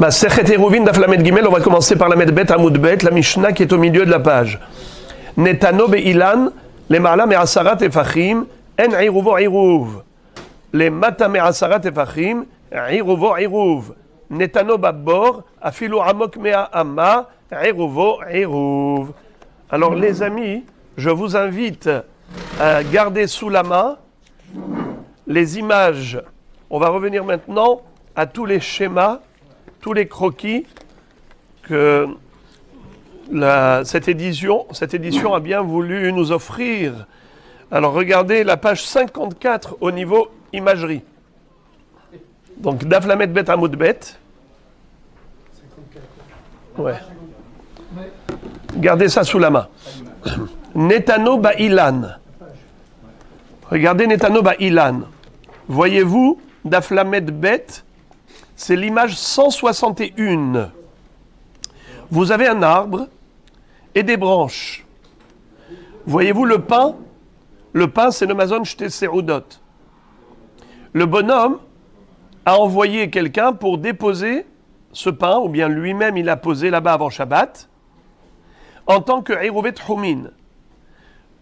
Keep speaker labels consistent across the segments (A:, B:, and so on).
A: Masechet Eruvin daf lamed gimel, on va commencer par lamed bet amud bet, la Mishnah qui est au milieu de la page. Netano be'ilan, les marla me'asarat efachim, en iruvo iruv. Les mata me'asarat efachim, iruvo iruv. Netano babbor, afilu amok mea amma, iruvo iruv. Alors les amis, je vous invite à garder sous la main les images. On va revenir maintenant à tous les schémas, tous les croquis que cette édition a bien voulu nous offrir. Alors regardez la page 54 au niveau imagerie. Donc Daf Lamed Bet Amud Bet. Ouais. Gardez ça sous la main. Netano Ba'ilan. Regardez Netano Ba'ilan. Voyez-vous, Daf Lamed Bet, c'est l'image 161. Vous avez un arbre et des branches. Voyez-vous le pin? Le pin, c'est le mazon shte seudot. Le bonhomme a envoyé quelqu'un pour déposer ce pain, ou bien lui-même il l'a posé là-bas avant Shabbat, en tant que Eruvet Humin,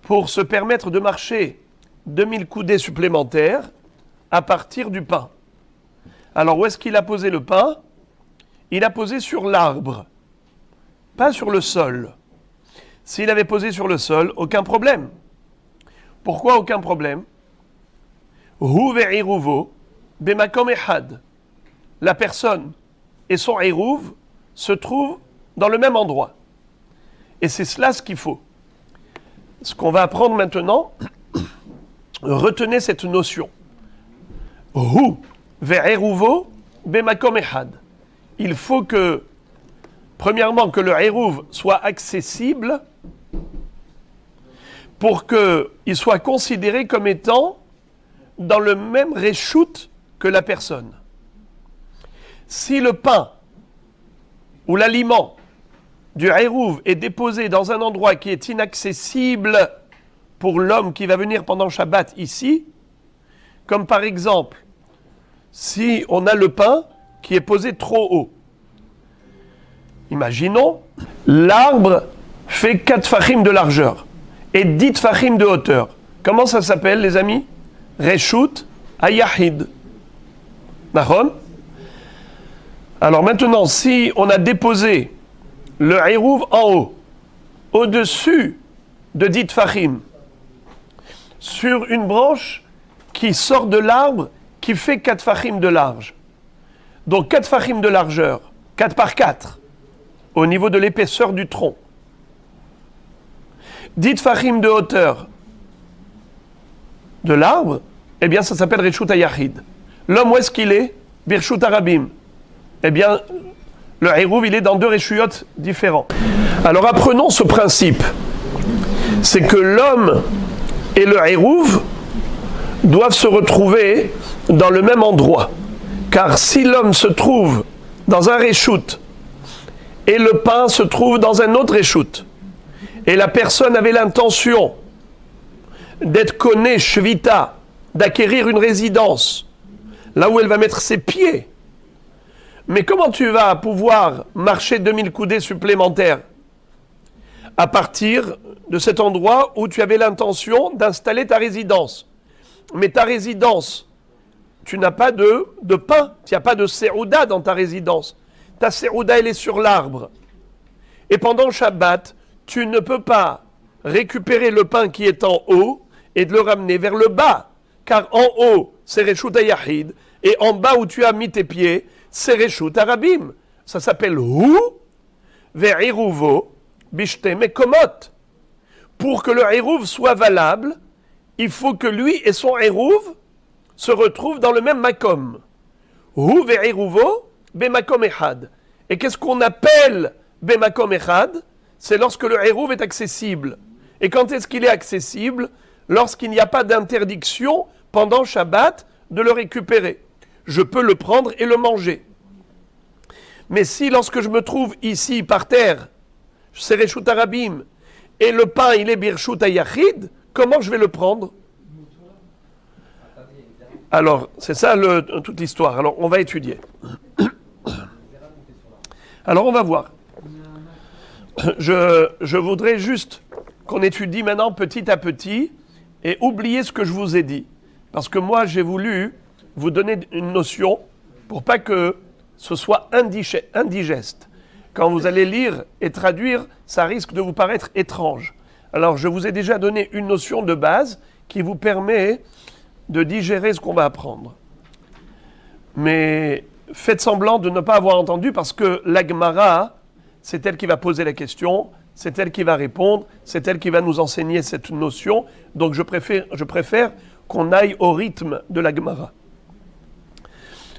A: pour se permettre de marcher 2000 coudées supplémentaires à partir du pain. Alors où est-ce qu'il a posé le pain? Il a posé sur l'arbre, pas sur le sol. S'il avait posé sur le sol, aucun problème. Pourquoi aucun problème? Hu ve'iruvo bemakom ehad. La personne et son eruv se trouvent dans le même endroit. Et c'est cela ce qu'il faut. Ce qu'on va apprendre maintenant, retenez cette notion. Hu ve'iruvo bemakom ehad. Il faut que, premièrement, que le eruv soit accessible pour qu'il soit considéré comme étant dans le même reshoot que la personne. Si le pain ou l'aliment du eruv est déposé dans un endroit qui est inaccessible pour l'homme qui va venir pendant Shabbat ici, comme par exemple, si on a le pain qui est posé trop haut. Imaginons, l'arbre fait 4 fachim de largeur et 10 fachim de hauteur. Comment ça s'appelle, les amis? Reshut Ayahid. Nahon? Alors maintenant, si on a déposé le eruv en haut, au-dessus de 10 fachim, sur une branche qui sort de l'arbre qui fait 4 fachim de large. Donc 4 fachim de largeur, 4 par 4, au niveau de l'épaisseur du tronc. 10 fachim de hauteur de l'arbre, eh bien ça s'appelle Reshut Ayahid. L'homme, où est-ce qu'il est? Birshut Arabim. Eh bien, le eruv, il est dans 2 reshuyot différents. Alors apprenons ce principe. C'est que l'homme et le eruv doivent se retrouver dans le même endroit. Car si l'homme se trouve dans un reshut et le pain se trouve dans un autre reshut, et la personne avait l'intention d'être connue shvita, d'acquérir une résidence, là où elle va mettre ses pieds, mais comment tu vas pouvoir marcher 2000 coudées supplémentaires à partir de cet endroit où tu avais l'intention d'installer ta résidence? Mais ta résidence, tu n'as pas de pain, tu n'as pas de serouda dans ta résidence. Ta serouda, elle est sur l'arbre. Et pendant Shabbat, tu ne peux pas récupérer le pain qui est en haut et de le ramener vers le bas. Car en haut, c'est Reshut Ayahid, et en bas où tu as mis tes pieds, c'est Reshut Arabim. Ça s'appelle Hu ve'iruvo bishte mekomot. Pour que le eruv soit valable, il faut que lui et son eruv se retrouvent dans le même makom. Hu ve'iruvo bemakom ehad. Et qu'est-ce qu'on appelle bemakom ehad? C'est lorsque le eruv est accessible. Et quand est-ce qu'il est accessible? Lorsqu'il n'y a pas d'interdiction pendant Shabbat de le récupérer. Je peux le prendre et le manger. Mais si lorsque je me trouve ici par terre, c'est Reshut Arabim, et le pain il est Birshut Ayahid, comment je vais le prendre? Alors, c'est ça toute l'histoire. Alors, on va étudier. Alors on va voir. Je voudrais juste qu'on étudie maintenant petit à petit et oublier ce que je vous ai dit. Parce que moi, j'ai voulu vous donner une notion pour pas que ce soit indigeste. Quand vous allez lire et traduire, ça risque de vous paraître étrange. Alors, je vous ai déjà donné une notion de base qui vous permet de digérer ce qu'on va apprendre. Mais faites semblant de ne pas avoir entendu parce que la Gemara, c'est elle qui va poser la question, c'est elle qui va répondre, c'est elle qui va nous enseigner cette notion. Donc je préfère qu'on aille au rythme de la Gemara.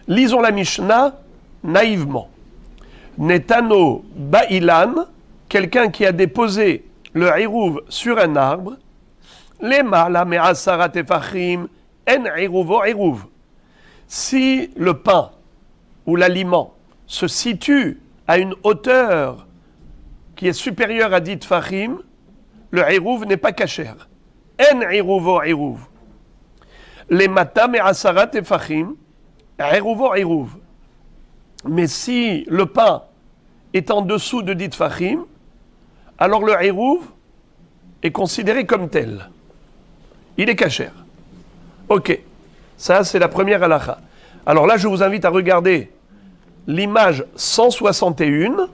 A: Lisons la Mishnah naïvement. Netano ba'ilan, quelqu'un qui a déposé le hirouv sur un arbre, lema me'asarat efachim en hirouvo hirouv. Si le pain ou l'aliment se situe à une hauteur qui est supérieure à 10 tfachim, le hirouv n'est pas kasher. En hirouvo hirouv. Lemata me'asarat efachim, hirouvo hirouv. Mais si le pain est en dessous de 10 tfachim, alors le hirouv est considéré comme tel. Il est kasher. Ok, ça c'est la première halakha. Alors là, je vous invite à regarder l'image 161.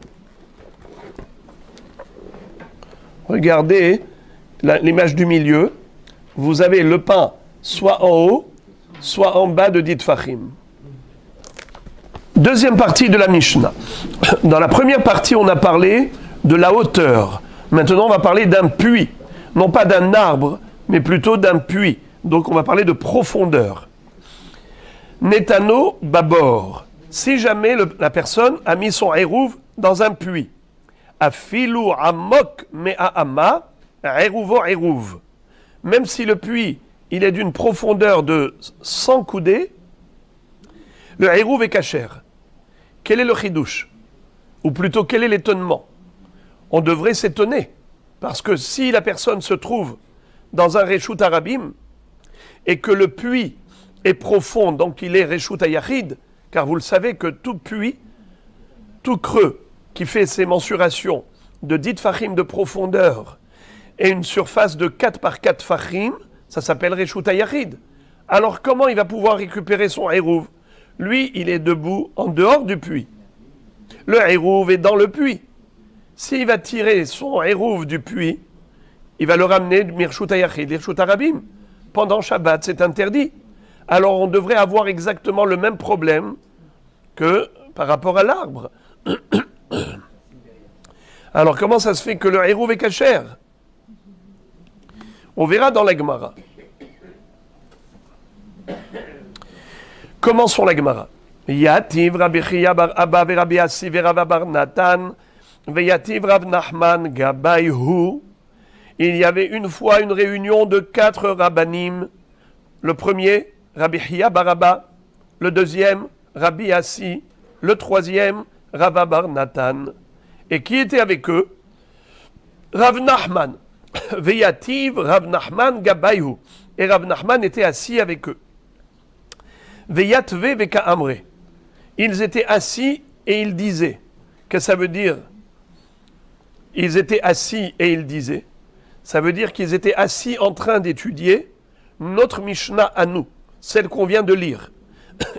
A: Regardez l'image du milieu. Vous avez le pain soit en haut, soit en bas de 10 tfachim. Deuxième partie de la Mishnah. Dans la première partie, on a parlé de la hauteur. Maintenant, on va parler d'un puits. Non pas d'un arbre, mais plutôt d'un puits. Donc, on va parler de profondeur. Netano babor. Si jamais la personne a mis son hirouv dans un puits. Afilu amok me'a'ama, hirouvo hirouv. Même si le puits, il est d'une profondeur de 100 coudées, le hirouv est kasher. Quel est le chidouche? Ou plutôt, quel est l'étonnement? On devrait s'étonner. Parce que si la personne se trouve dans un reshut harabim, et que le puits est profond, donc il est reshut hayachid, car vous le savez que tout puits, tout creux, qui fait ses mensurations de 10 tfachim de profondeur, et une surface de 4 par 4 tfachim, ça s'appelle reshut hayachid. Alors comment il va pouvoir récupérer son hirouv? Lui, il est debout en dehors du puits. Le hirouv est dans le puits. S'il va tirer son hirouv du puits, il va le ramener du mirshut hayachid, l'irshut harabim. Pendant Shabbat, c'est interdit. Alors on devrait avoir exactement le même problème que par rapport à l'arbre. Alors comment ça se fait que le hirouv est kasher? On verra dans la Gemara. Commençons la Gemara. Yativ Rabbi Chia bar Abba ve Rabbi Assi ve Rava bar Natan ve Yativ Rav Nachman Gabayhu. Il y avait une fois une réunion de 4 rabbanim. Le premier, Rabbi Chia bar Abba. Le deuxième, Rabbi Assi. Le troisième, Rava bar Natan. Et qui était avec eux? Rav Nachman. Ve Yativ Rav Nachman Gabayhu. Et Rav Nachman était assis avec eux. Veyatve veka amre. Ils étaient assis et ils disaient. Qu'est-ce que ça veut dire? Ils étaient assis et ils disaient. Ça veut dire qu'ils étaient assis en train d'étudier notre Mishnah à nous, celle qu'on vient de lire.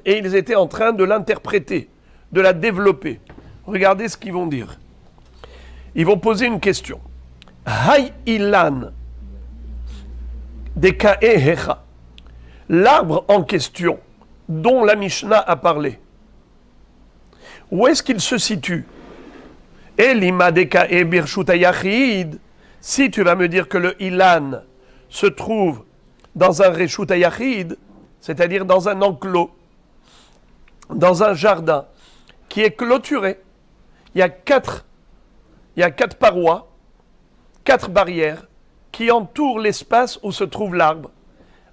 A: Et ils étaient en train de l'interpréter, de la développer. Regardez ce qu'ils vont dire. Ils vont poser une question. Hay ilan dekaehecha. L'arbre en question dont la Mishnah a parlé. Où est-ce qu'il se situe? Elima dekae birshut hayachid. Si tu vas me dire que le ilan se trouve dans un reshut hayachid, c'est-à-dire dans un enclos, dans un jardin qui est clôturé, il y a quatre parois, 4 barrières qui entourent l'espace où se trouve l'arbre.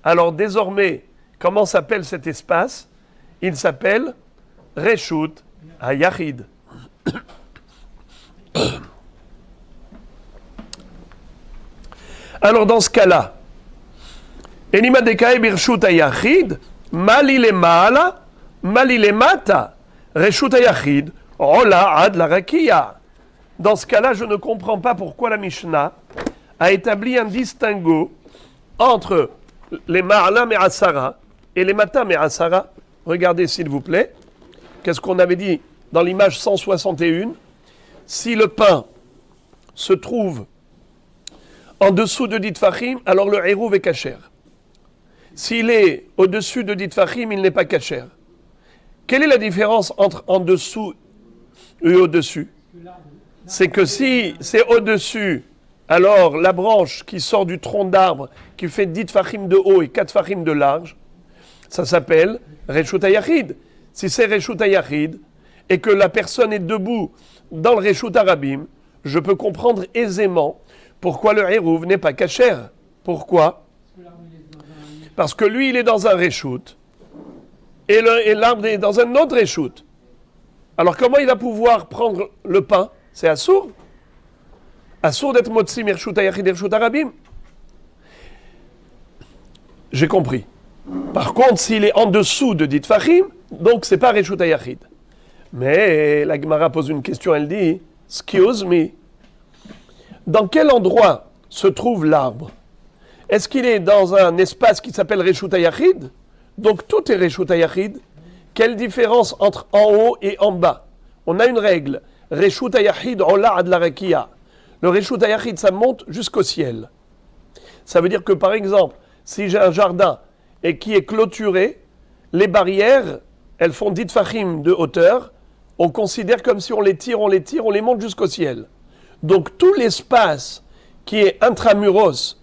A: Alors désormais, comment s'appelle cet espace? Il s'appelle Reshut Hayachid. Alors dans ce cas-là, Elima dekae birshut hayachid, mali lemala, mali lemata. Reshut hayachid, Ola ad la rakia. Dans ce cas-là, je ne comprends pas pourquoi la Mishnah a établi un distinguo entre les Ma'ala Me'asara et les Mata Me'asara. Regardez s'il vous plaît. Qu'est-ce qu'on avait dit dans l'image 161? Si le pain se trouve en dessous de dit Fahim, alors le Hérouv est kasher. S'il est au-dessus de dit Fahim, il n'est pas kasher. Quelle est la différence entre en dessous et au-dessus? C'est que si c'est au-dessus, alors la branche qui sort du tronc d'arbre, qui fait 10 fachim de haut et 4 fachim de large, ça s'appelle Reshut HaYachid. Si c'est Reshut HaYachid, et que la personne est debout dans le Reshut HaRabim, je peux comprendre aisément pourquoi le Hérouv n'est pas kasher. Pourquoi? Parce que lui, il est dans un Reshut, et l'arbre est dans un autre Reshut. Alors comment il va pouvoir prendre le pain? C'est assourd. Assourd d'être motzi mirshut hayachid irshut harabim. J'ai compris. Par contre, s'il est en dessous de dit fachim, donc c'est pas reshut hayachid. Mais la Gemara pose une question, elle dit, excuse me, dans quel endroit se trouve l'arbre? Est-ce qu'il est dans un espace qui s'appelle reshut hayachid? Donc tout est reshut hayachid. Quelle différence entre en haut et en bas? On a une règle. Reshut hayachid ola ad la rakia. Le reshut hayachid, ça monte jusqu'au ciel. Ça veut dire que, par exemple, si j'ai un jardin et qui est clôturé, les barrières, elles font 10 fachim de hauteur. On considère comme si on les tire, on les monte jusqu'au ciel. Donc tout l'espace qui est intramuros,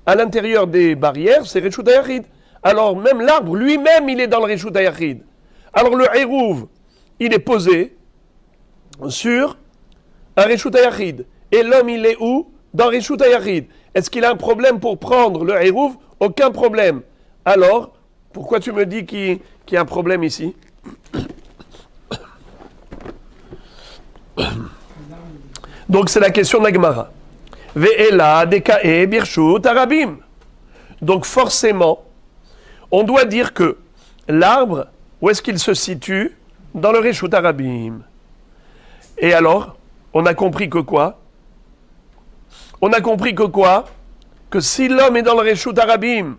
A: à l'intérieur des barrières, c'est reshut hayachid. Alors même l'arbre, lui-même, il est dans le reshut hayachid. Alors le Hérouv, il est posé sur un Reshut HaYachid. Et l'homme, il est où? Dans Reshut HaYachid. Est-ce qu'il a un problème pour prendre le Hérouv? Aucun problème. Alors, pourquoi tu me dis qu'il y a un problème ici? Donc c'est la question de la Gemara. Ve'ela dekae birshut harabim. Donc forcément, on doit dire que l'arbre, où est-ce qu'il se situe? Dans le Reshut HaRabim. Et alors, on a compris que quoi? On a compris que quoi? Que si l'homme est dans le Reshut HaRabim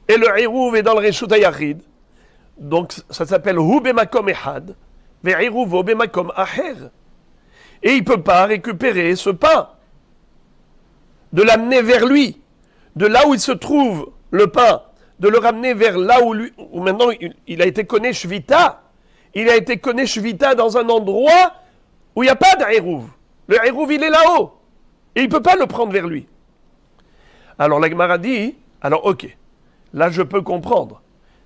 A: et le Hérouv est dans le Reshut HaYachid, donc ça s'appelle Hu bemakom ehad, ve'Hérouvo bemakom acher. Et il ne peut pas récupérer ce pain, de l'amener vers lui, de là où il se trouve le pain, de le ramener vers là où maintenant il a été connu Shvita. Il a été connu Shvita dans un endroit où il n'y a pas d'Hérouv. Le Hérouv, il est là-haut. Et il ne peut pas le prendre vers lui. Alors la Gemara dit, alors ok, là je peux comprendre.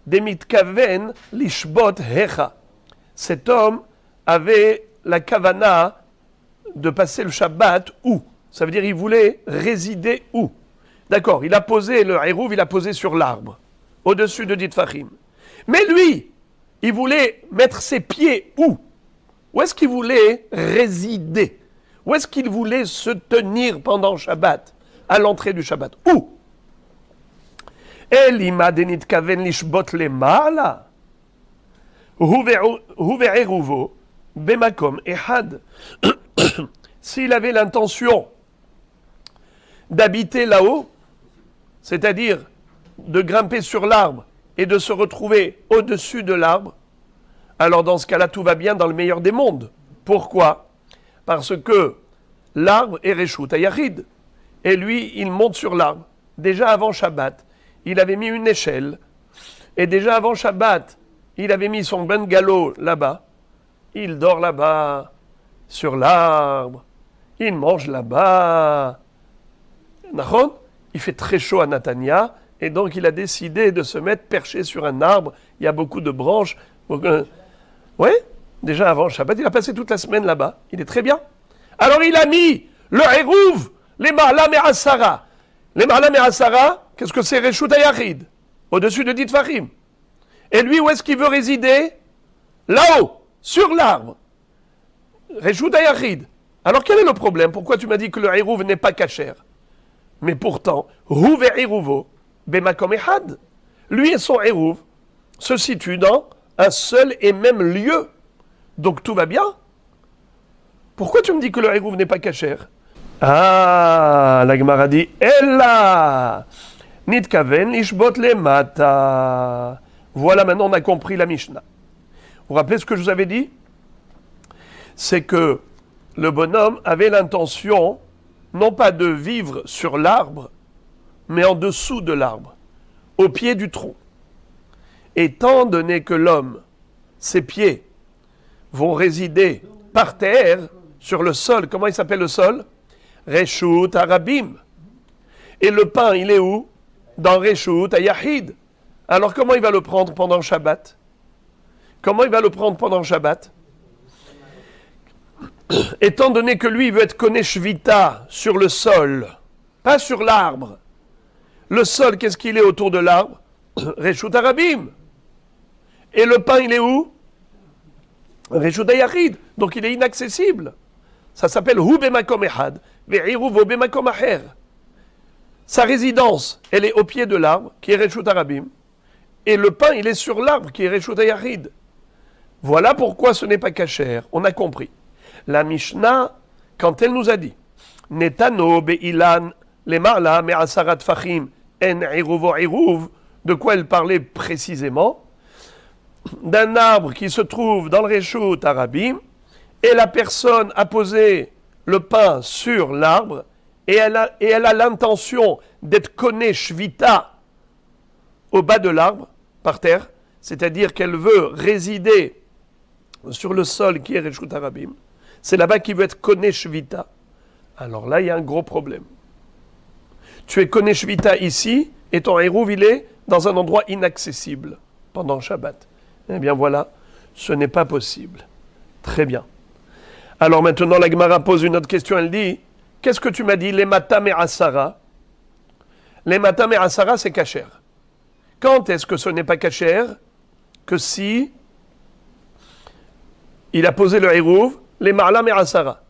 A: Demit kaven lishbot hecha. Cet homme avait la kavana de passer le Shabbat où? Ça veut dire il voulait résider où? D'accord, il a posé le Hérouv, il a posé sur l'arbre, au-dessus de dit fachim. Mais lui, il voulait mettre ses pieds où? Où est-ce qu'il voulait résider? Où est-ce qu'il voulait se tenir pendant Shabbat? À l'entrée du Shabbat. Où? Elima denit kaven lishbot lemala. Hu ve'eruvo bemakom ehad. S'il avait l'intention d'habiter là-haut, c'est-à-dire de grimper sur l'arbre et de se retrouver au-dessus de l'arbre, alors dans ce cas-là, tout va bien dans le meilleur des mondes. Pourquoi? Parce que l'arbre est Reshut HaYachid. Et lui, il monte sur l'arbre. Déjà avant Shabbat, il avait mis une échelle. Et déjà avant Shabbat, il avait mis son bungalow là-bas. Il dort là-bas, sur l'arbre. Il mange là-bas. Nachon? Il fait très chaud à Natania. Et donc, il a décidé de se mettre perché sur un arbre. Il y a beaucoup de branches. Oui, déjà avant Shabbat, il a passé toute la semaine là-bas. Il est très bien. Alors, il a mis le Hérouv, les Ma'ala Me'asara. Les Ma'ala Me'asara, qu'est-ce que c'est? Reshut HaYachid, au-dessus de dit fachim. Et lui, où est-ce qu'il veut résider? Là-haut, sur l'arbre. Reshut HaYachid. Alors, quel est le problème? Pourquoi tu m'as dit que le Hérouv n'est pas kasher? Mais pourtant, Hu ve'Hérouvo bemakom ehad. Lui et son Hérouv se situent dans un seul et même lieu. Donc tout va bien. Pourquoi tu me dis que le Hérouv n'est pas cachère? Ah, la Gemara dit, Ella, nitkaven lishbot lemata. Voilà, maintenant on a compris la Mishnah. Vous vous rappelez ce que je vous avais dit? C'est que le bonhomme avait l'intention, non pas de vivre sur l'arbre, mais en dessous de l'arbre, au pied du tronc. Étant donné que l'homme, ses pieds, vont résider par terre, sur le sol, comment il s'appelle le sol? Reshut Arabim. Et le pain, il est où? Dans Reshut Ayahid. Alors comment il va le prendre pendant le Shabbat? Comment il va le prendre pendant le Shabbat? Étant donné que lui, il veut être Konesh Vita sur le sol, pas sur l'arbre. Le sol, qu'est-ce qu'il est autour de l'arbre? Reshut Arabim. Et le pain, il est où? Reshut Ayahid. Donc il est inaccessible. Ça s'appelle Hu bemakom ehad, ve'iruv bemakom acher. Sa résidence, elle est au pied de l'arbre, qui est Reshut Arabim. Et le pain, il est sur l'arbre, qui est Reshut Ayahid. Voilà pourquoi ce n'est pas cachère. On a compris. La Mishnah, quand elle nous a dit Netano be'ilan lemarla me'asarat fachim en iruvo iruv, de quoi elle parlait précisément? D'un arbre qui se trouve dans le Reshut Arabim, et la personne a posé le pain sur l'arbre, et elle a l'intention d'être Konesh Vita au bas de l'arbre, par terre, c'est-à-dire qu'elle veut résider sur le sol qui est Reshut Arabim. C'est là-bas qu'il veut être Konesh Vita. Alors là, il y a un gros problème. Tu es Konesh Vita ici, et ton Hérouv, il est dans un endroit inaccessible pendant le Shabbat. Eh bien voilà, ce n'est pas possible. Très bien. Alors maintenant, la Gemara pose une autre question. Elle dit, qu'est-ce que tu m'as dit? Les matam et asara. Les matam et asara, c'est cachère. Quand est-ce que ce n'est pas cachère? Que si il a posé le Hérouv, les marlam et asara.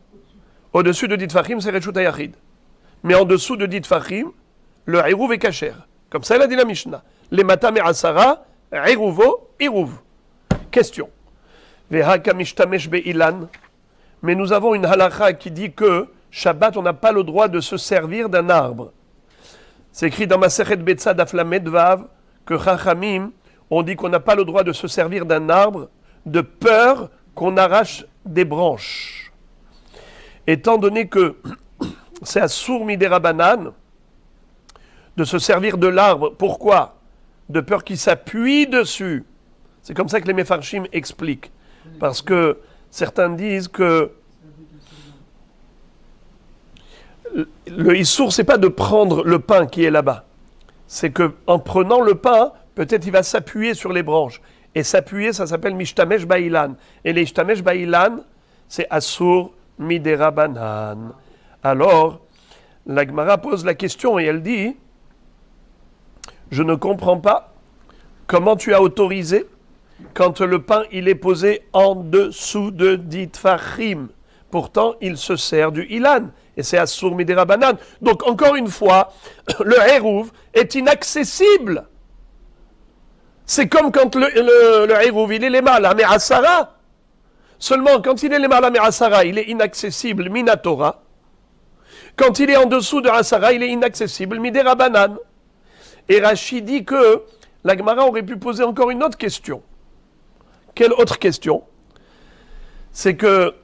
A: Au-dessus de dit Fachim, c'est Reshut Ayahid. Mais en dessous de dit Fachim, le Hérouv est cachère. Comme ça, il a dit la Mishnah. Les matam et asara, Hérouvo, Hérouv. Question. Veha kamishtamesh be'ilan. Mais nous avons une halakha qui dit que Shabbat, on n'a pas le droit de se servir d'un arbre. C'est écrit dans Masechet Betsa Daf Lamed Vav que Chachamim, on dit qu'on n'a pas le droit de se servir d'un arbre de peur qu'on arrache des branches. Étant donné que c'est Assour Midera Banan de se servir de l'arbre, pourquoi? De peur qu'il s'appuie dessus. C'est comme ça que les Mefarshim expliquent. Parce que certains disent que le Issour, c'est pas de prendre le pain qui est là-bas. C'est que en prenant le pain, peut-être il va s'appuyer sur les branches. Et s'appuyer, ça s'appelle Mishtamesh Ba'ilan. Et les Mishtamesh Ba'ilan, c'est Assour Midera Banan. Alors, la Gemara pose la question et elle dit, je ne comprends pas comment tu as autorisé quand le pain il est posé en dessous de dit Fachim. Pourtant, il se sert du Ilan. Et c'est Assour Midera Banan. Donc, encore une fois, le Hérouv est inaccessible. C'est comme quand le Hérouv, il est les Mala, mais Asara. Seulement, quand il est les Mala, mais Asara, il est inaccessible, Minatora. Quand il est en dessous de Asara, il est inaccessible, Midera Banan. Et Rashi dit que la Gemara aurait pu poser encore une autre question. Quelle autre question? C'est que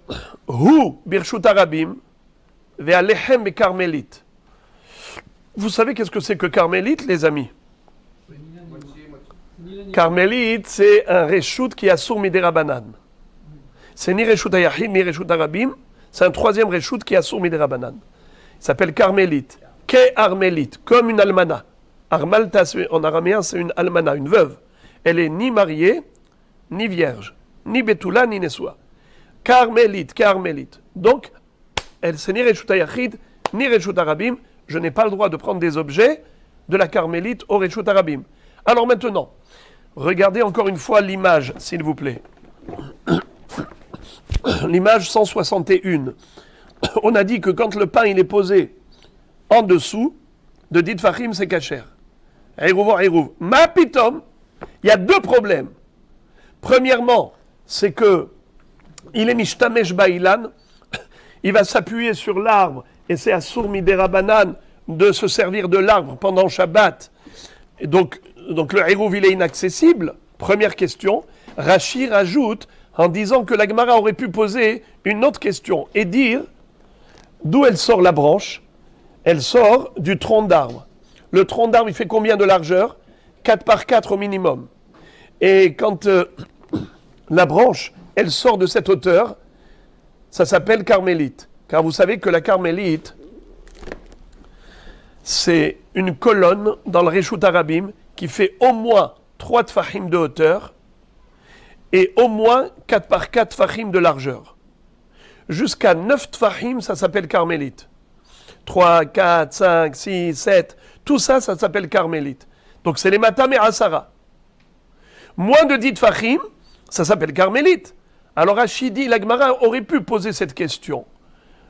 A: Hu Birshut Arabim Ve'alechem et Carmélite. Vous savez qu'est-ce que c'est que Carmélite, les amis? Carmélite, c'est un Reshut qui a Assour Midera Banan. C'est ni Reshut Ayahid, ni Reshut Arabim. C'est un troisième Reshut qui a Assour Midera Banan. Il s'appelle Carmélite. Ke-Armélite, comme une almana. Armalta, en araméen, c'est une almana, une veuve. Elle est ni mariée, ni vierge, ni Betula, ni Nesua. Carmélite, Carmélite. Donc, elle, c'est ni Reshut Ayahid, ni Reshut Arabim. Je n'ai pas le droit de prendre des objets de la Carmélite au Reshut Arabim. Alors maintenant, regardez encore une fois l'image, s'il vous plaît. L'image 161. On a dit que quand le pain il est posé en dessous de dit Fachim, c'est cachère. Hérouv, Hérouv. Ma pitom, il y a deux problèmes. Premièrement, c'est que il est Mishtamesh Ba'ilan. il va s'appuyer sur l'arbre, et c'est Assour Midera Banan de se servir de l'arbre pendant Shabbat. Et donc le Hérouv, il est inaccessible. Première question. Rashi rajoute en disant que la Gemara aurait pu poser une autre question et dire d'où elle sort la branche. Elle sort du tronc d'arbre. Le tronc d'arbre, il fait combien de largeur? 4 par 4 au minimum. Et quand la branche, elle sort de cette hauteur, ça s'appelle carmélite. Car vous savez que la carmélite, c'est une colonne dans le Reshut Arabim qui fait au moins 3 tfahim de hauteur et au moins 4 par 4 tfahim de largeur. Jusqu'à 9 tfahim, ça s'appelle carmélite. 3, 4, 5, 6, 7, tout ça, ça s'appelle carmélite. Donc c'est les matam et asara. Moins de 10 tfahim, ça s'appelle carmélite. Alors Rachidi, la Gemara aurait pu poser cette question,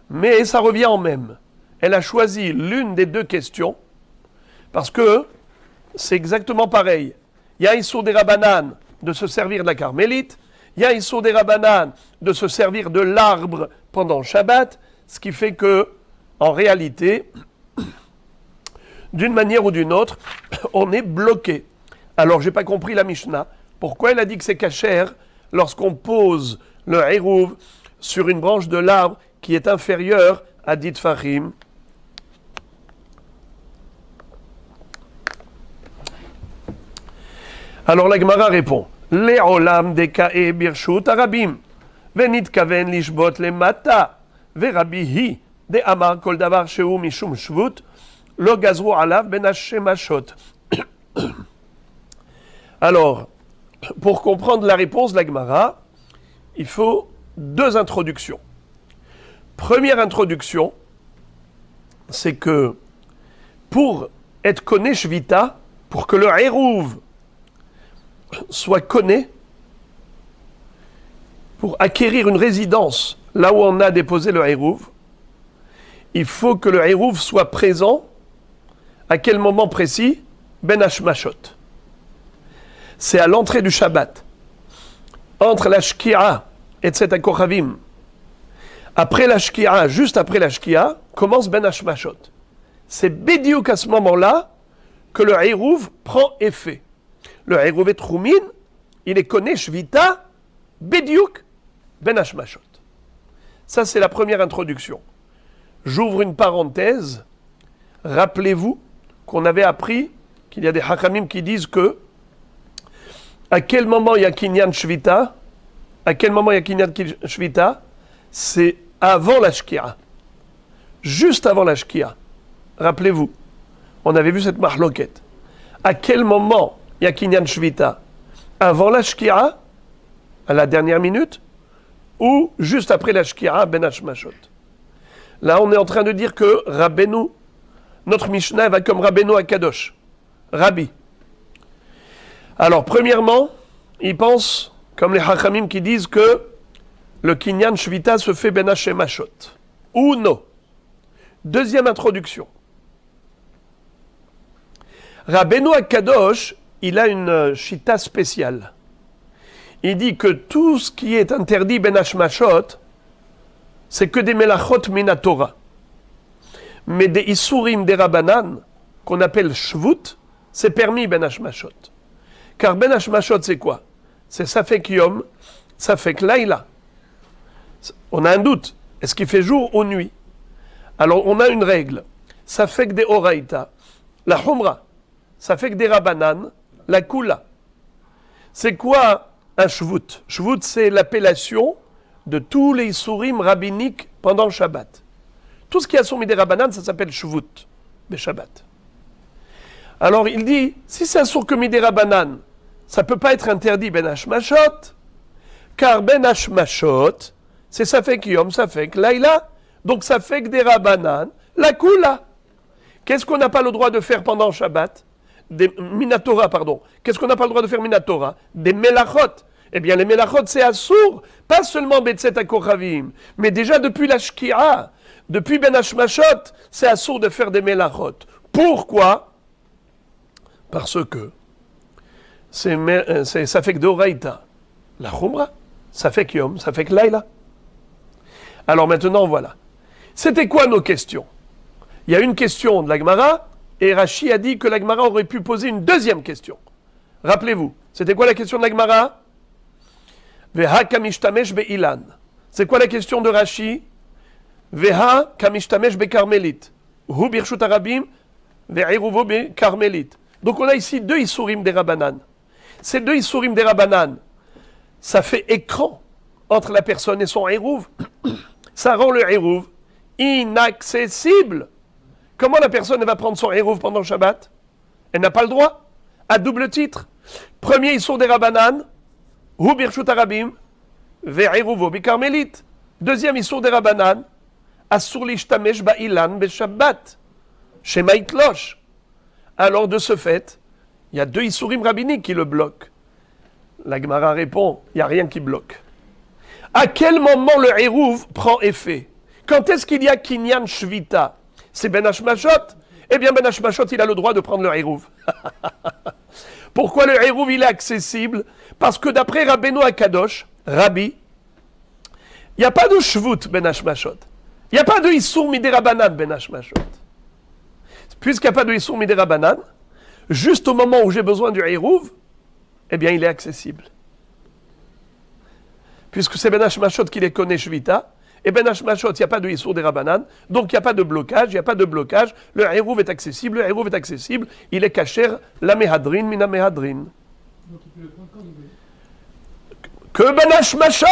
A: mais ça revient en même. Elle a choisi l'une des deux questions, parce que c'est exactement pareil. Il y a Issour des Rabanan de se servir de la carmélite, il y a Issour des Rabanan de se servir de l'arbre pendant Shabbat, ce qui fait que, en réalité, d'une manière ou d'une autre, on est bloqué. Alors, j'ai pas compris la Mishnah. Pourquoi elle a dit que c'est kasher lorsqu'on pose le Hérouv sur une branche de l'arbre qui est inférieure à 10 tfahim? Alors la Gemara répond, Le'olam dekae birshut arabim, venit kaven lishbot le mata, verabihi de amar kol davar sheu mishum shvut, lo gazru alav ben hashemashot. Alors, pour comprendre la réponse de la Gemara, il faut deux introductions. Première introduction, c'est que pour être konné shvita, pour que le Hérouv soit konné, pour acquérir une résidence là où on a déposé le Hérouv, il faut que le Hérouv soit présent. À quel moment précis? Ben hashmashot. C'est à l'entrée du Shabbat, entre la Shkia et Tset HaKochavim. Après la Shkia, juste après la Shkia, commence Ben hashmashot. C'est bédiouk à ce moment-là que le Hérouv prend effet. Le Hérouv et Troumin, il est konné shvita, bédiouk, Ben hashmashot. Ça, c'est la première introduction. J'ouvre une parenthèse. Rappelez-vous qu'on avait appris qu'il y a des hachamim qui disent que à quel moment il y a kinyan shvita? À quel moment il y a kinyan shvita? C'est avant la shkia. Juste avant la shkia. Rappelez-vous, on avait vu cette mahloket. À quel moment il y a kinyan shvita? Avant la shkia, à la dernière minute, ou juste après la shkia, ben hashmashot. Là, on est en train de dire que Rabbeinu, notre Mishnah va comme Rabbeinu Akadosh, Rabbi. Alors, premièrement, il pense, comme les Hachamim qui disent que le Kinyan Shvita se fait Ben hashemashot. Ou non. Deuxième introduction. Rabbeinu Akadosh, il a une shita spéciale. Il dit que tout ce qui est interdit Ben hashemashot, c'est que des melachot minatora. Mais des isurim des rabanan, qu'on appelle shvut, c'est permis Ben hashemashot. Car Ben hashemashot, c'est quoi? C'est safek yom, safek laila. On a un doute. Est-ce qu'il fait jour ou nuit? Alors, on a une règle. Safek des oraita, la humra. Safek des rabanan, la kula. C'est quoi un shvut? Shvut, c'est l'appellation de tous les isurim rabbiniques pendant le Shabbat. Tout ce qui a soumis des rabanan, ça s'appelle shvut, des Shabbat. Alors il dit, si c'est un sour que midera banan, ça ne peut pas être interdit ben hashmashot, car ben hashmashot, c'est safek yom, safek laila, donc safek des rabanan, la kula. Qu'est-ce qu'on n'a pas le droit de faire pendant Shabbat? Des minatora, pardon. Qu'est-ce qu'on n'a pas le droit de faire minatora? Des melachot. Eh bien les melachot c'est assour, pas seulement betset hakochavim, mais déjà depuis la shkia, depuis ben hashmashot, c'est assour de faire des melachot. Pourquoi? Parce que ça fait que d'oraïta, la khumra, ça fait que yom, ça fait que laïla. Alors maintenant, voilà. C'était quoi nos questions? Il y a une question de la Gemara, et Rashi a dit que la Gemara aurait pu poser une deuxième question. Rappelez-vous, c'était quoi la question de la Gemara? Veha kamishtamesh be'ilan. C'est quoi la question de Rashi? Veha kamishtamesh bekarmelit. Hu birshut harabim ve'iruvo bekarmelit. Donc on a ici deux isurim des Rabbanan. Ces deux isurim des Rabbanan, ça fait écran entre la personne et son Hérouv. Ça rend le Hérouv inaccessible. Comment la personne va prendre son Hérouv pendant le Shabbat? Elle n'a pas le droit. À double titre. Premier Issour des Rabbanan, Hu birshut harabim, ve'iruvo bikarmelit. Deuxième Issour des Rabbanan, Assur lishtamesh ba'ilan beShabbat, Shema itlosh. Alors de ce fait, il y a deux Issourim rabbiniques qui le bloquent. La Gemara répond, il n'y a rien qui bloque. À quel moment le Hérouv prend effet? Quand est-ce qu'il y a Kinyan Shvita? C'est Ben Hashmashot. Eh bien Ben Hashmashot, il a le droit de prendre le Hérouv. Pourquoi le Hérouv, il est accessible? Parce que d'après Rabbeinu Akadosh, Rabbi, il n'y a pas de Shvut Ben Hashmashot. Il n'y a pas de Issour Midei Rabbanan Ben Hashmashot. Puisqu'il n'y a pas de Issour Midei Rabbanan, juste au moment où j'ai besoin du Hérouv, eh bien il est accessible. Puisque c'est Ben Hashmashot qui les connaît Shvita, et Ben Hashmashot, il n'y a pas de Issour des Rabbanan, donc il n'y a pas de blocage, il n'y a pas de blocage, le Hérouv est accessible, le Hérouv est accessible, il est kasher la Mehadrin, mina Mehadrin.
B: Donc il peut le prendre quand il veut.
A: Que Ben Hashmashot!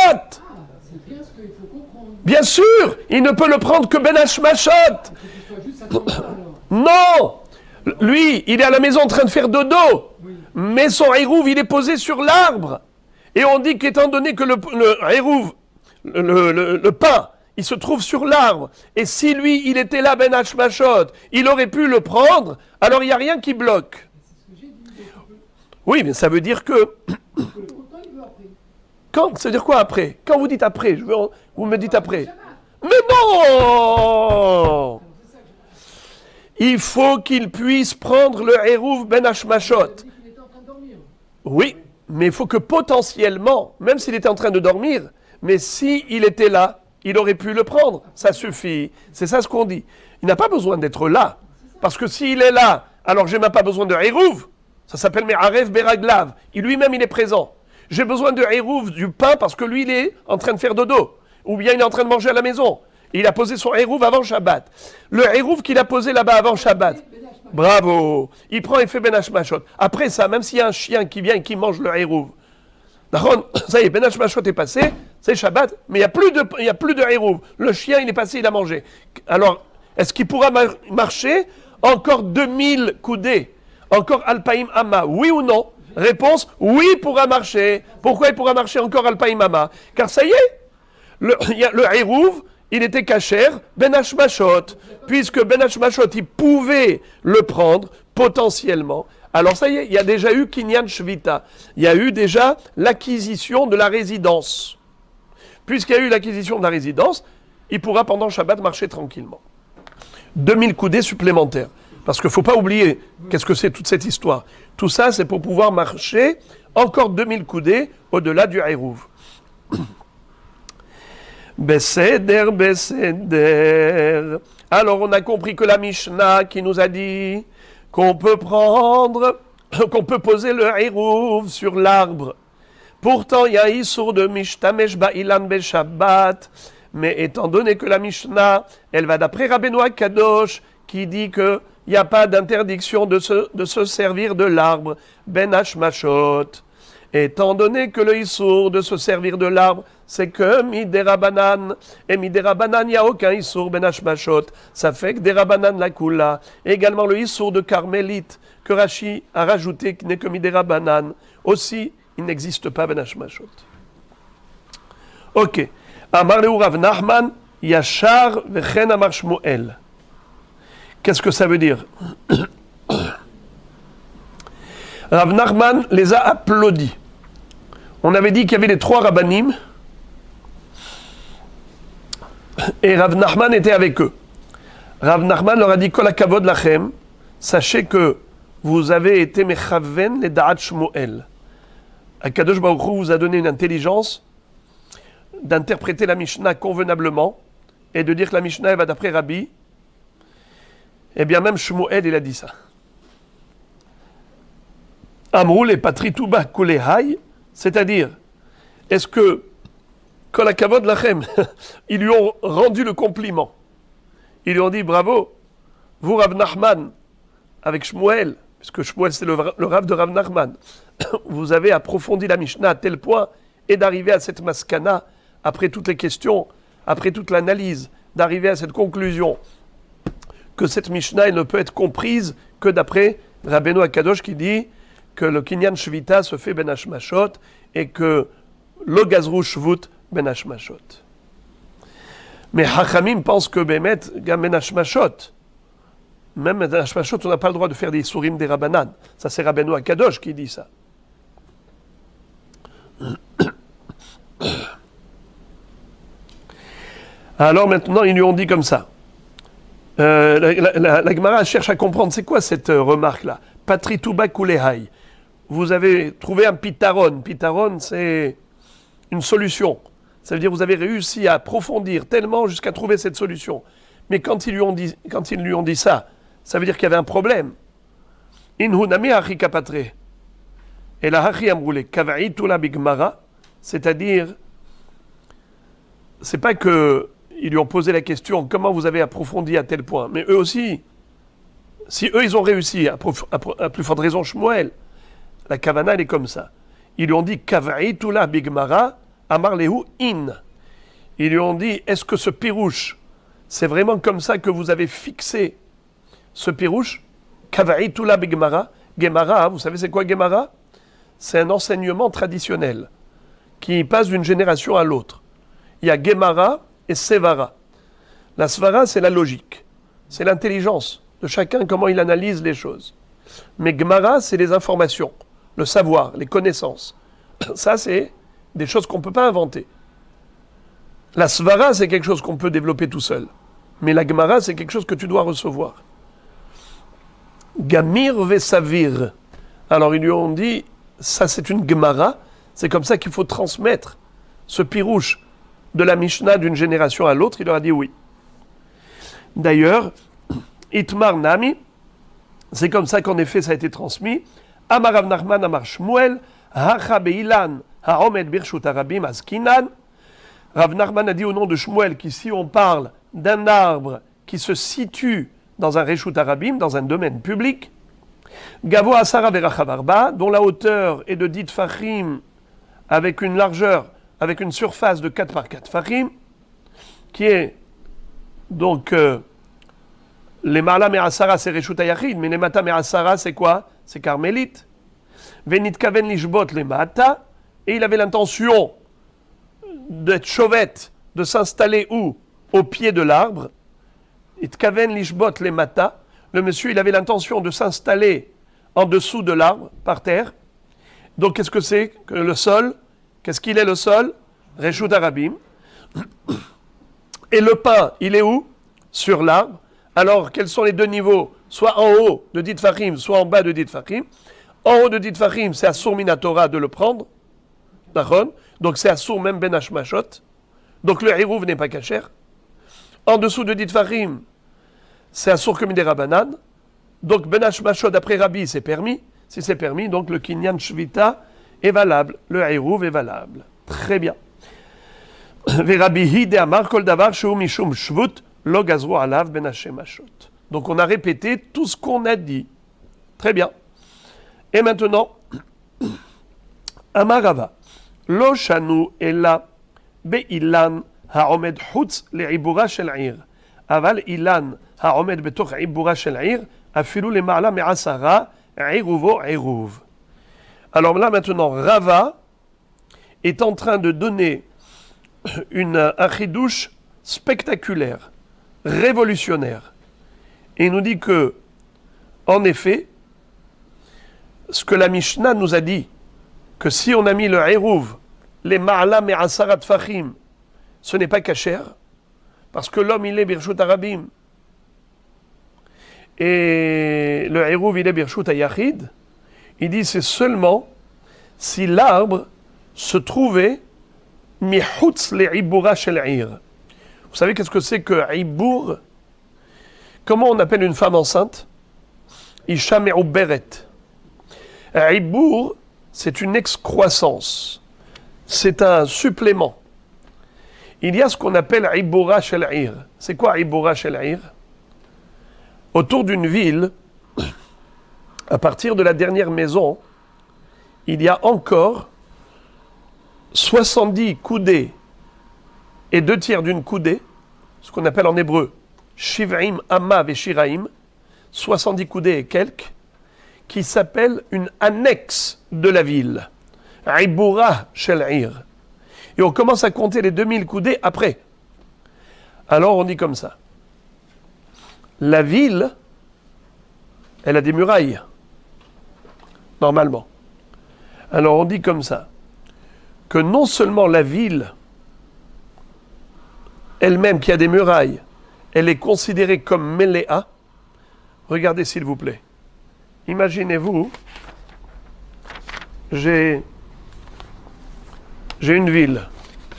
B: C'est bien ce qu'il faut comprendre.
A: Bien sûr, il ne peut le prendre que Ben Hashmashot!
B: Il faut qu'il soit juste à son alors.
A: Non! Lui, il est à la maison en train de faire dodo,
B: Oui.
A: mais son Hérouv, il est posé sur l'arbre. Et on dit qu'étant donné que le Hérouv, le pain, il se trouve sur l'arbre, et si lui, il était là, Ben Hashmashot, il aurait pu le prendre, alors il n'y a rien qui bloque.
B: C'est ce que j'ai dit. Donc il peut
A: Oui, mais ça veut dire que...
B: le prendre quand il veut après.
A: Quand? Ça veut dire quoi après? Quand vous dites après, vous me dites après.
B: Shabbat.
A: Mais non!
B: C'est ça que j'ai dit.
A: Il faut qu'il puisse prendre le Hérouv Ben Hashmashot.
B: Il a dit qu'il était en train de dormir.
A: Oui, mais il faut que potentiellement, même s'il était en train de dormir, mais s'il était là, il aurait pu le prendre. Ça suffit. C'est ça ce qu'on dit. Il n'a pas besoin d'être là. Parce que s'il est là, alors j'ai même pas besoin de Hérouv. Ça s'appelle Me'arev Beraglav. Lui-même, il est présent. J'ai besoin de Hérouv, du pain, parce que lui, il est en train de faire dodo. Ou bien il est en train de manger à la maison. Il a posé son Hérouv avant Shabbat. Le Hérouv qu'il a posé là-bas avant Shabbat. Bravo. Il prend et fait Ben Hashmashot. Après ça, même s'il y a un chien qui vient et qui mange le Hérouv, ça y est, Ben Hashmashot est passé, c'est Shabbat, mais il n'y a plus de Hérouv. Le chien, il est passé, il a mangé. Alors, est-ce qu'il pourra marcher encore 2000 coudées? Encore Alpaïm Amma? Oui ou non? Réponse, oui, il pourra marcher. Pourquoi il pourra marcher encore Alpaïm Amma? Car ça y est, le Hérouv, il était kasher Ben Hashmashot. Puisque Ben Hashmashot, il pouvait le prendre potentiellement. Alors ça y est, il y a déjà eu Kinyan Shvita. Il y a eu déjà l'acquisition de la résidence. Puisqu'il y a eu l'acquisition de la résidence, il pourra pendant Shabbat marcher tranquillement. 2000 coudées supplémentaires. Parce qu'il ne faut pas oublier, qu'est-ce que c'est toute cette histoire? Tout ça, c'est pour pouvoir marcher encore 2000 coudées au-delà du Hérouv. Besséder, Besséder. Alors on a compris que la Mishnah qui nous a dit qu'on peut poser le Hérouv sur l'arbre. Pourtant, il y a un Issour de Mishtamesh Ba'ilan Beshabbat. Mais étant donné que la Mishnah, elle va d'après Rabbeinu Akadosh, qui dit qu'il n'y a pas d'interdiction de se servir de l'arbre, Ben Hashmashot. Étant donné que le Issour de se servir de l'arbre, c'est que Midei Rabbanan. Et Midei Rabbanan, il n'y a aucun Issour Ben Hashmashot. Ça fait que des Rabbanan la Kula. Également le Issour de Carmélite, que Rashi a rajouté, qui n'est que Midei Rabbanan. Aussi, il n'existe pas Ben Hashmashot. Ok. Amar Leu Rav Nachman, Yachar Vechen Amar Shmuel. Qu'est-ce que ça veut dire? Rav Nachman les a applaudis. On avait dit qu'il y avait les trois rabbanim et Rav Nachman était avec eux. Rav Nachman leur a dit Kol hakavod lachem, sachez que vous avez été mechaven les da'at Shmuel. Akadosh Baruch Hu vous a donné une intelligence d'interpréter la Mishnah convenablement et de dire que la Mishnah va d'après Rabbi, eh bien même Shmuel, il a dit ça. Amrou les patritouba kulehai, c'est-à-dire, est-ce que, quand la kavod lachem, ils lui ont rendu le compliment, ils lui ont dit bravo, vous Rav Nachman, avec Shmuel, puisque Shmuel c'est le Rav de Rav Nachman, vous avez approfondi la Mishnah à tel point, et d'arriver à cette maskana, après toutes les questions, après toute l'analyse, d'arriver à cette conclusion, que cette Mishnah elle ne peut être comprise que d'après Rabbeinu Akadosh qui dit que le Kinyan Shvita se fait ben Hashmashot et que le Gazrou Shvut ben Hashmashot. Mais Hachamim pense que Bemet, ben Hashmashot, même ben Hashmashot, on n'a pas le droit de faire des sourim des Rabbanan. Ça c'est Rabbeinu Akadosh qui dit ça. Alors maintenant, ils lui ont dit comme ça. La Gemara cherche à comprendre, c'est quoi cette remarque-là? Patritouba kulehai. Vous avez trouvé un pitaron. Pitaron, c'est une solution. Ça veut dire que vous avez réussi à approfondir tellement jusqu'à trouver cette solution. Mais quand ils lui ont dit ça, ça veut dire qu'il y avait un problème. Inhu nami achi kapatre. Et la hachi amroule kavaitula bigmara, c'est-à-dire, c'est pas que ils lui ont posé la question comment vous avez approfondi à tel point, mais eux aussi, si eux ils ont réussi, à plus forte raison Shmuel, la kavana elle est comme ça. Ils lui ont dit kavaitula bigmara amar lehu in. Ils lui ont dit est-ce que ce pirouche, c'est vraiment comme ça que vous avez fixé ce pirouche? Kavaitula bigmara. Gemara, vous savez c'est quoi Gemara? C'est un enseignement traditionnel qui passe d'une génération à l'autre. Il y a Gemara et Sevara. La Svara, c'est la logique. C'est l'intelligence de chacun, comment il analyse les choses. Mais Gemara, c'est les informations, le savoir, les connaissances. Ça, c'est des choses qu'on ne peut pas inventer. La Svara, c'est quelque chose qu'on peut développer tout seul. Mais la Gemara, c'est quelque chose que tu dois recevoir. Gamir vesavir. Alors, ils lui ont dit, ça c'est une Gemara, c'est comme ça qu'il faut transmettre ce pirouche de la Mishnah d'une génération à l'autre. Il leur a dit oui. D'ailleurs, Itmar Nami, c'est comme ça qu'en effet ça a été transmis. Amar Rav Nachman Amar Shmuel, Hacha Beilan, Haomed Birshut Arabim Askinan. Rav Nachman a dit au nom de Shmuel qu'ici on parle d'un arbre qui se situe dans un Reshut Arabim, dans un domaine public. Gavo Asara Verachavarba, dont la hauteur est de 10 Fachim, avec une largeur, avec une surface de 4 par 4 Fachim, qui est donc les Ma'ala Me'asara c'est Reshut Hayachid, mais les Mata Me'asara c'est quoi? C'est Carmélite. Venit Kaven Lishbot les Mata, et il avait l'intention d'être chauvette, de s'installer où? Au pied de l'arbre. It Kaven Lishbot les Mata, le monsieur il avait l'intention de s'installer en dessous de l'arbre, par terre. Donc qu'est-ce que c'est que le sol? Qu'est-ce qu'il est le sol? Reshut Arabim. Et le pain, il est où? Sur l'arbre. Alors, quels sont les deux niveaux? Soit en haut de Dit Fachim, soit en bas de Dit Fachim. En haut de Dit Fachim, c'est Assur Minatora de le prendre. Donc c'est Assur même Ben Hashmashot. Donc le Hirouv n'est pas kasher. En dessous de Dit Fachim, c'est Assur comme des Rabbanan. Donc Ben Hashmashot, d'après Rabbi, c'est permis. Si c'est permis, donc le Kinyan Shvita est valable. Le Hirouv est valable. Très bien. Donc on a répété tout ce qu'on a dit. Très bien. Et maintenant, Amarava. Lo shanu ella be'ilan ha'omed chutz le'ibura shel 'ir. Aval ilan ha'omed betoch 'ibura shel 'ir afilu le'ma'ala me'asara 'iruvo 'iruv. Alors là maintenant, Rava est en train de donner un chidouche spectaculaire, révolutionnaire. Et il nous dit que, en effet, ce que la Mishnah nous a dit, que si on a mis le Hirouv, les Ma'ala Me'asarat Fachim, ce n'est pas kasher, parce que l'homme il est Birshut Arabim, et le Hirouv il est Birshut Hayachid, il dit c'est seulement si l'arbre se trouvait Mihutz le'ibura shel 'ir. Vous savez qu'est-ce que c'est que Ibour? Comment on appelle une femme enceinte? Isha me'uberet. Ibour, c'est une excroissance. C'est un supplément. Il y a ce qu'on appelle Iboura shel Ir. C'est quoi Iboura shel Ir? Autour d'une ville, à partir de la dernière maison, il y a encore 70 coudées et 2/3 d'une coudée, ce qu'on appelle en hébreu Shiv'im Amav et Shiraim, 70 coudées et quelques, qui s'appelle une annexe de la ville. Iboura shel Ir. Et on commence à compter les 2000 coudées après. Alors on dit comme ça. La ville, elle a des murailles. Normalement. Alors on dit comme ça. Que non seulement la ville elle-même qui a des murailles, elle est considérée comme Méléa. Regardez s'il vous plaît. Imaginez-vous, j'ai une ville,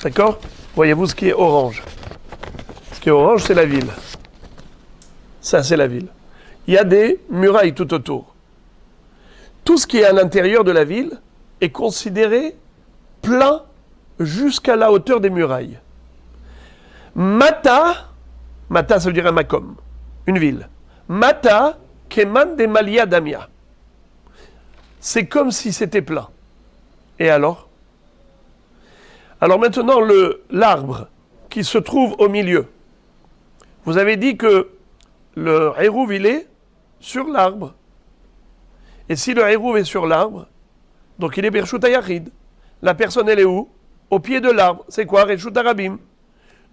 A: d'accord? Voyez-vous ce qui est orange. Ce qui est orange, c'est la ville. Ça, c'est la ville. Il y a des murailles tout autour. Tout ce qui est à l'intérieur de la ville est considéré plein jusqu'à la hauteur des murailles. Mata, ça veut dire un makom, une ville. Mata, keman de malia damia. C'est comme si c'était plein. Et alors? Alors maintenant, l'arbre qui se trouve au milieu. Vous avez dit que le hérouv, il est sur l'arbre. Et si le hérouv est sur l'arbre, donc il est Birshut HaYachid. La personne, elle est où? Au pied de l'arbre. C'est quoi? Reshut HaRabim.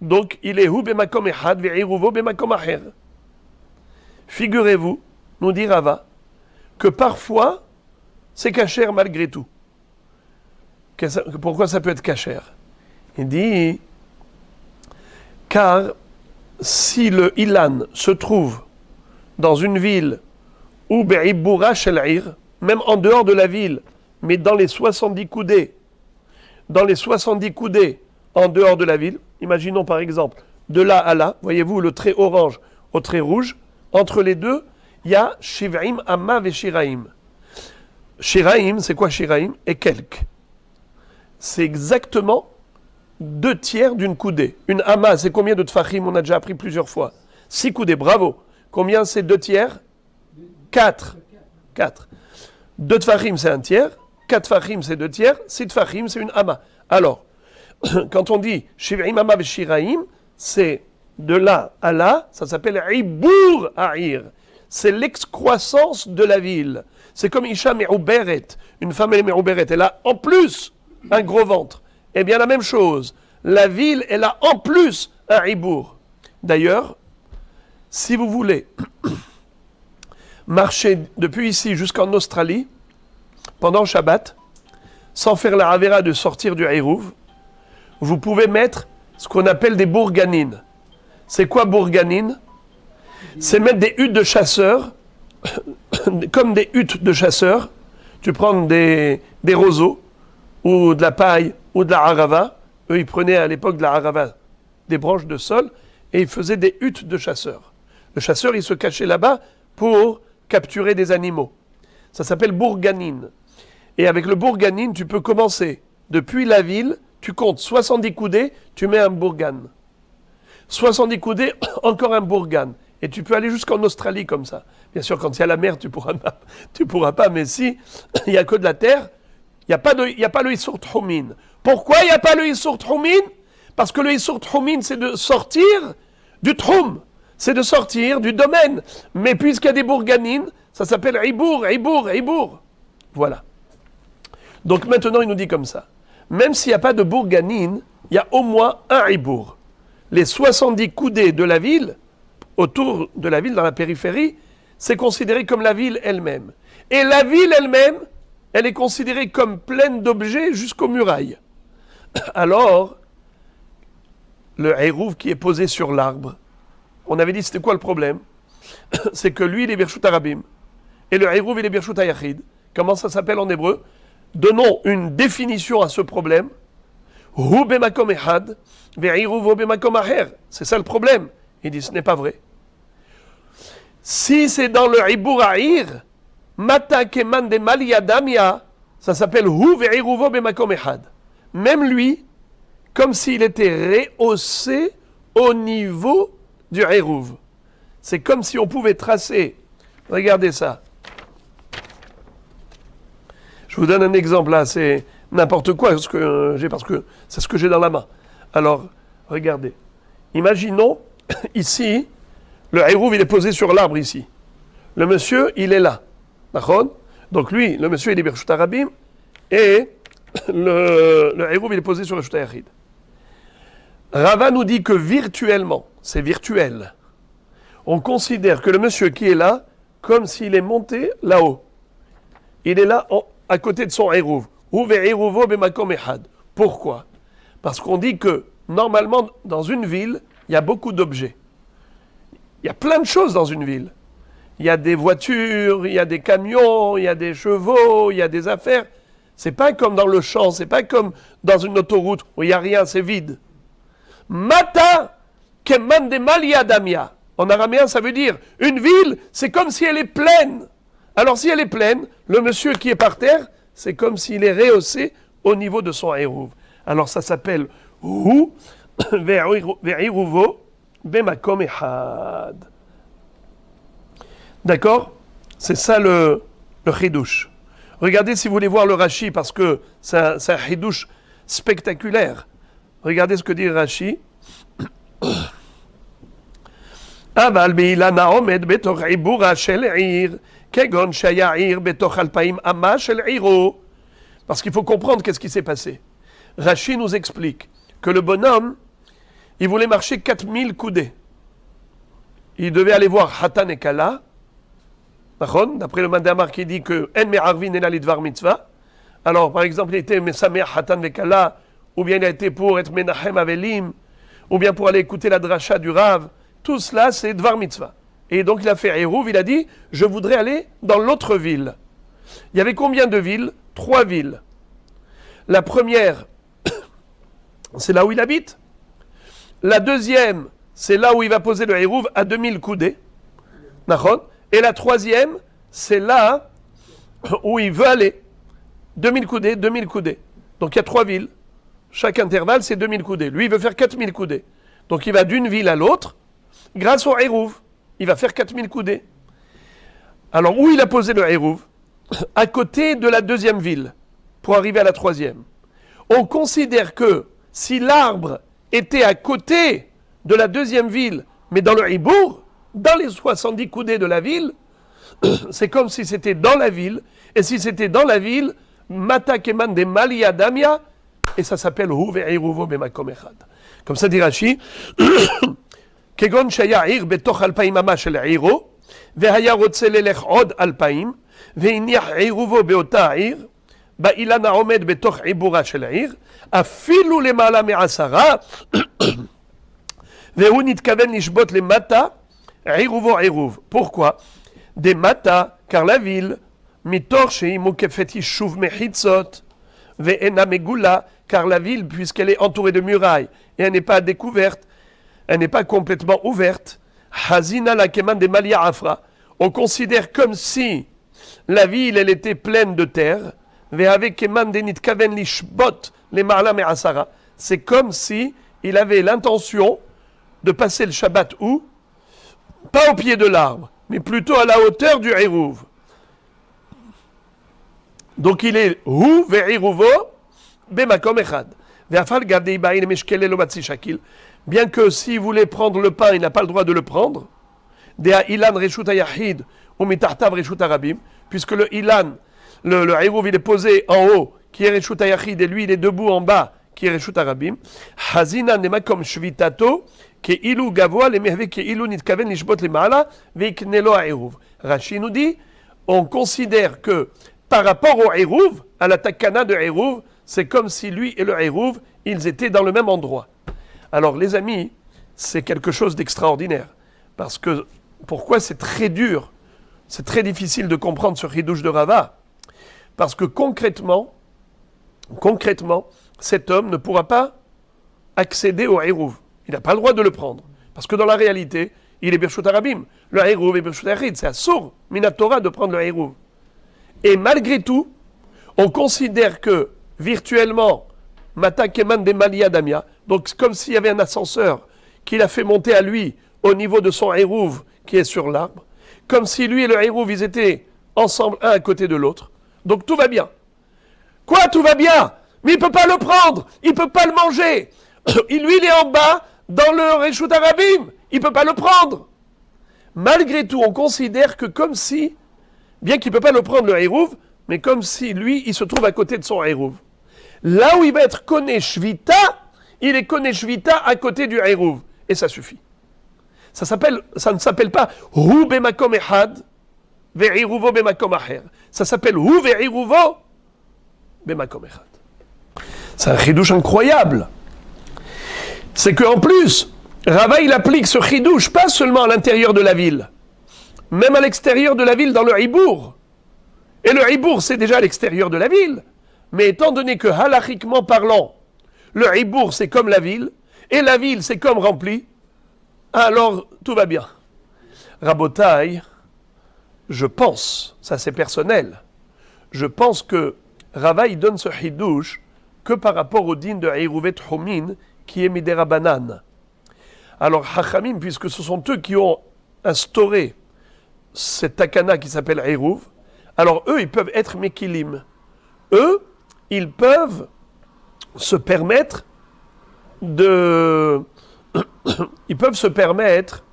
A: Donc il est hu bemakom echad ve'hérouvo bemakom acher. Figurez-vous, nous dit Rava, que parfois, c'est cachère malgré tout. Pourquoi ça peut être cachère? Il dit, car si le Ilan se trouve dans une ville ou Be'ibura shel Ir, même en dehors de la ville, mais dans les 70 coudées, en dehors de la ville, imaginons par exemple, de là à là, voyez-vous le trait orange au trait rouge, entre les deux, il y a Shiv'im Amav et Shiraim. Shiraim, c'est quoi Shiraim? Et quelques. C'est exactement 2/3 d'une coudée. Une Ama, c'est combien de tfachim? On a déjà appris plusieurs fois. 6 coudées, bravo. Combien c'est 2/3? 4. 4. 2 tfachim, c'est 1/3. 4 tfachim, c'est 2/3. 6 tfachim, c'est une Ama. Alors, quand on dit Shiv'im Amav et Shiraim, c'est de là à là, ça s'appelle Ibour Ha'ir. C'est l'excroissance de la ville. C'est comme Isha Me'uberet. Une femme, elle est Me'uberet. Elle a en plus un gros ventre. Eh bien, la même chose. La ville, elle a en plus un Ibour. D'ailleurs, si vous voulez marcher depuis ici jusqu'en Australie, pendant Shabbat, sans faire la Havera de sortir du Hérouv, vous pouvez mettre ce qu'on appelle des bourganines. C'est quoi bourganines? C'est mettre des huttes de chasseurs, comme des huttes de chasseurs. Tu prends des roseaux, ou de la paille, ou de la harava. Eux, ils prenaient à l'époque de la harava des branches de sol, et ils faisaient des huttes de chasseurs. Le chasseur, il se cachait là-bas pour capturer des animaux. Ça s'appelle bourganine. Et avec le bourganine, tu peux commencer depuis la ville, tu comptes 70 coudées, tu mets un bourgan. 70 coudées, encore un bourgan. Et tu peux aller jusqu'en Australie comme ça. Bien sûr, quand il y a la mer, tu pourras pas, mais si il n'y a que de la terre, il n'y a pas le Issour Tchoumin. Pourquoi il n'y a pas le Issour Tchoumin? Parce que le Issour Tchoumin, c'est de sortir du Tchoum. C'est de sortir du domaine. Mais puisqu'il y a des bourganines, ça s'appelle Ibour. Voilà. Donc maintenant, il nous dit comme ça. Même s'il n'y a pas de bourganine, il y a au moins un Ibour. Les 70 coudées de la ville, autour de la ville, dans la périphérie, c'est considéré comme la ville elle-même. Et la ville elle-même, elle est considérée comme pleine d'objets jusqu'aux murailles. Alors, le Hérouv qui est posé sur l'arbre, on avait dit c'était quoi le problème? C'est que lui, il est Birshut HaRabim. Et le Hérouv, il est Birshut HaYachid. Comment ça s'appelle en hébreu? Donnons une définition à ce problème. Hu bemakom echad, ve'iruvo bemakom acher. C'est ça le problème. Il dit, ce n'est pas vrai. Si c'est dans le Ibour Aïr, Mata keman de Maliyadamia, ça s'appelle Hu ve'iruvo bemakom echad. Même lui, comme s'il était rehaussé au niveau du Irouv. C'est comme si on pouvait tracer. Regardez ça. Je vous donne un exemple là, c'est n'importe quoi ce que j'ai parce que c'est ce que j'ai dans la main. Alors, regardez. Imaginons ici, le Irouv il est posé sur l'arbre ici. Le monsieur, il est là. D'accord ? Donc lui, le monsieur il est Birshut Harabim et le Irouv il est posé sur le Reshut HaYachid. Rava nous dit que virtuellement, c'est virtuel. On considère que le monsieur qui est là, comme s'il est monté là-haut. Il est là à côté de son Irouv. Pourquoi ? Parce qu'on dit que normalement, dans une ville, il y a beaucoup d'objets. Il y a plein de choses dans une ville. Il y a des voitures, il y a des camions, il y a des chevaux, il y a des affaires. C'est pas comme dans le champ, c'est pas comme dans une autoroute où il n'y a rien, c'est vide. Mata keman de Maliyadamia. En araméen, ça veut dire une ville, c'est comme si elle est pleine. Alors si elle est pleine, le monsieur qui est par terre, c'est comme s'il est rehaussé au niveau de son Irouv. Alors ça s'appelle Hu ve'iruvo bemakom echad. D'accord ? C'est ça le chidouche. Regardez si vous voulez voir le Rashi, parce que c'est un chidouche spectaculaire. Regardez ce que dit Rashi. אבל באילן העומד בתוך עיבורה של עיר, כגון שהיה עיר בתוך 2000 אמה של עירו. Parce qu'il faut comprendre qu'est-ce qui s'est passé. Rashi nous explique que le bonhomme, il voulait marcher 4000 coudées. Il devait aller voir Hatan et Kala, d'après le Mandamar qui dit que En me'arvin ela lidvar mitzvah. Alors, par exemple, il était Mesameach Hatan et Kala, ou bien il a été pour être Menachem Avelim, ou bien pour aller écouter la dracha du Rav. Tout cela, c'est Dvar Mitzvah. Et donc, il a fait Hérouv, il a dit, je voudrais aller dans l'autre ville. Il y avait combien de villes ? 3 villes. La première, c'est là où il habite. La deuxième, c'est là où il va poser le Hérouv à 2000 coudées. Et la troisième, c'est là où il veut aller. 2000 coudées, 2000 coudées. Donc, il y a 3 villes. Chaque intervalle, c'est 2000 coudées. Lui, il veut faire 4000 coudées. Donc, il va d'une ville à l'autre. Grâce au Hérouv, il va faire 4000 coudées. Alors, où il a posé le Hérouv ? À côté de la deuxième ville, pour arriver à la troisième. On considère que si l'arbre était à côté de la deuxième ville, mais dans le Hibour, dans les 70 coudées de la ville, c'est comme si c'était dans la ville, et si c'était dans la ville, Mata keman de Maliyadamia, et ça s'appelle Hu ve'iruvo bemakom echad. Comme ça dit Rashi, כגון שהיה עיר בתוך 2000 אמה של עירו, והיה רוצה ללך עוד 2000, והניח עירובו באותה עיר, באילן העומד בתוך עיבורה של עיר, אפילו למעלה מ10, והוא נתכוון לשבות למטה, עירובו עירוב. Pourquoi? דמטה, car la ville, מתוך שהיא מוקפת יישוב מחיצות, ואינה מגולה, car la ville, puisqu'elle est entourée de murailles, et elle n'est pas découverte, elle n'est pas complètement ouverte. Hazina la keman de Malia Afra. On considère comme si la ville, elle était pleine de terre. Ve'ave keman de nitkaven lishbot le marla me'asara. C'est comme si il avait l'intention de passer le Shabbat où? Pas au pied de l'arbre, mais plutôt à la hauteur du Hérouv. Donc il est Hu ve'iruvo bemakom echad. Ve'afal gadei ba'in meshkele lo batzi shakil. Bien que s'il voulait prendre le pain, il n'a pas le droit de le prendre. Dea ilan reshut hayachid ou mitartav reshut harabim, puisque le ilan, le Hérouv, il est posé en haut, qui est reshut hayachid, et lui il est debout en bas, qui est reshut harabim. Hazina nemakom shvitato ke ilu gavoa le mehve ke ilu nitkaven lishbot le maala veiknelo Hérouv. Rashi nous dit, on considère que par rapport au Hérouv, à la takana de Hérouv, c'est comme si lui et le Hérouv, ils étaient dans le même endroit. Alors les amis, c'est quelque chose d'extraordinaire. Parce que, pourquoi c'est très dur, c'est très difficile de comprendre ce chidouche de Rava. Parce que concrètement, cet homme ne pourra pas accéder au Hérouv. Il n'a pas le droit de le prendre. Parce que dans la réalité, il est Birshut Arabim. Le Hérouv est Birshut Yachid. C'est assour, Minatora, de prendre le Hérouv. Et malgré tout, on considère que, virtuellement, Mata Keman de Malia Damia, donc comme s'il y avait un ascenseur qui l'a fait monter à lui au niveau de son Hérouv qui est sur l'arbre, comme si lui et le Hérouv, ils étaient ensemble, un à côté de l'autre. Donc tout va bien. Quoi, tout va bien? Mais il ne peut pas le prendre, il ne peut pas le manger. Lui, il est en bas, dans le Reshut Arabim, il ne peut pas le prendre. Malgré tout, on considère que comme si, bien qu'il ne peut pas le prendre, le Hérouv, mais comme si lui, il se trouve à côté de son Hérouv. Là où il va être Koné Shvita, il est Koné Shvita à côté du Hérouv. Et ça suffit. Ça ne s'appelle pas Hu bemakom ehad, ve'iruvo bemakom aher. Ça s'appelle Hu ve'iruvo bemakom ehad. C'est un chidouche incroyable. C'est qu'en plus, Rava il applique ce chidouche pas seulement à l'intérieur de la ville, même à l'extérieur de la ville dans le Hibour. Et le Hibour c'est déjà à l'extérieur de la ville. Mais étant donné que halachiquement parlant, le Hibour c'est comme la ville, et la ville c'est comme rempli, alors tout va bien. Rabotai, je pense, ça c'est personnel, je pense que Rava il donne ce chidouche que par rapport au din de Heirouvet Homin qui est Midera Banan. Alors Hachamim, puisque ce sont eux qui ont instauré cette takana qui s'appelle Heirouv, alors eux ils peuvent être Mekilim. Eux, ils peuvent se permettre de... ils peuvent se permettre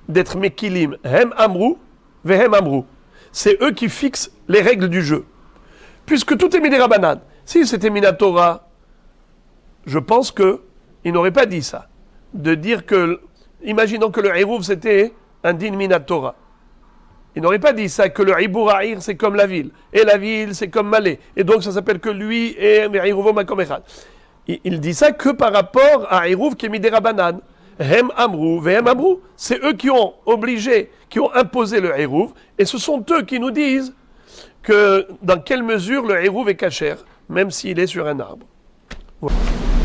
A: d'être Mekilim. Hem Amrou, Vehem Amrou. C'est eux qui fixent les règles du jeu. Puisque tout est Midera Banan. Si c'était Minatora, je pense qu'ils n'auraient pas dit ça. De dire que, imaginons que le Hérouv c'était un din Minatora. Ils n'auraient pas dit ça, que le Hibour Ha'ir c'est comme la ville, et la ville c'est comme Malé, et donc ça s'appelle que lui et Heirouvo Makom Echad. Il dit ça que par rapport à Hérouv qui est Midera Banan. Hem Amrou, Vehem Amrou, c'est eux qui ont obligé, qui ont imposé le Hérouv, et ce sont eux qui nous disent que dans quelle mesure le Hérouv est kasher, même s'il est sur un arbre. Voilà.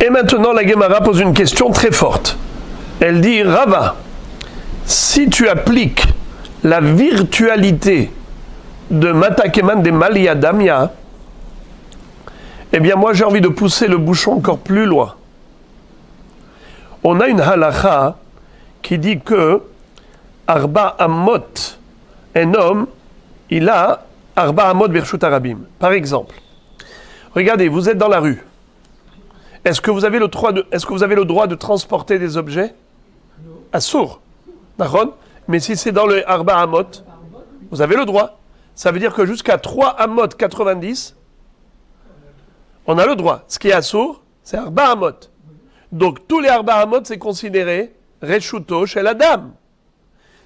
A: Et maintenant, la Gemara pose une question très forte. Elle dit, Rava, si tu appliques la virtualité de Matakeman de Malia Damia, eh bien moi j'ai envie de pousser le bouchon encore plus loin. On a une halakha qui dit que Arba Amot, un homme, il a Arba Amot Birshut Arabim. Par exemple, regardez, vous êtes dans la rue. Est-ce que vous avez le droit de transporter des objets? Assour. D'accord? Mais si c'est dans le Arba Amot, vous avez le droit. Ça veut dire que jusqu'à 3 Amot 90, on a le droit. Ce qui est assour, c'est Arba Amot. Donc tous les Arba Amot, c'est considéré Reshuto chez la dame.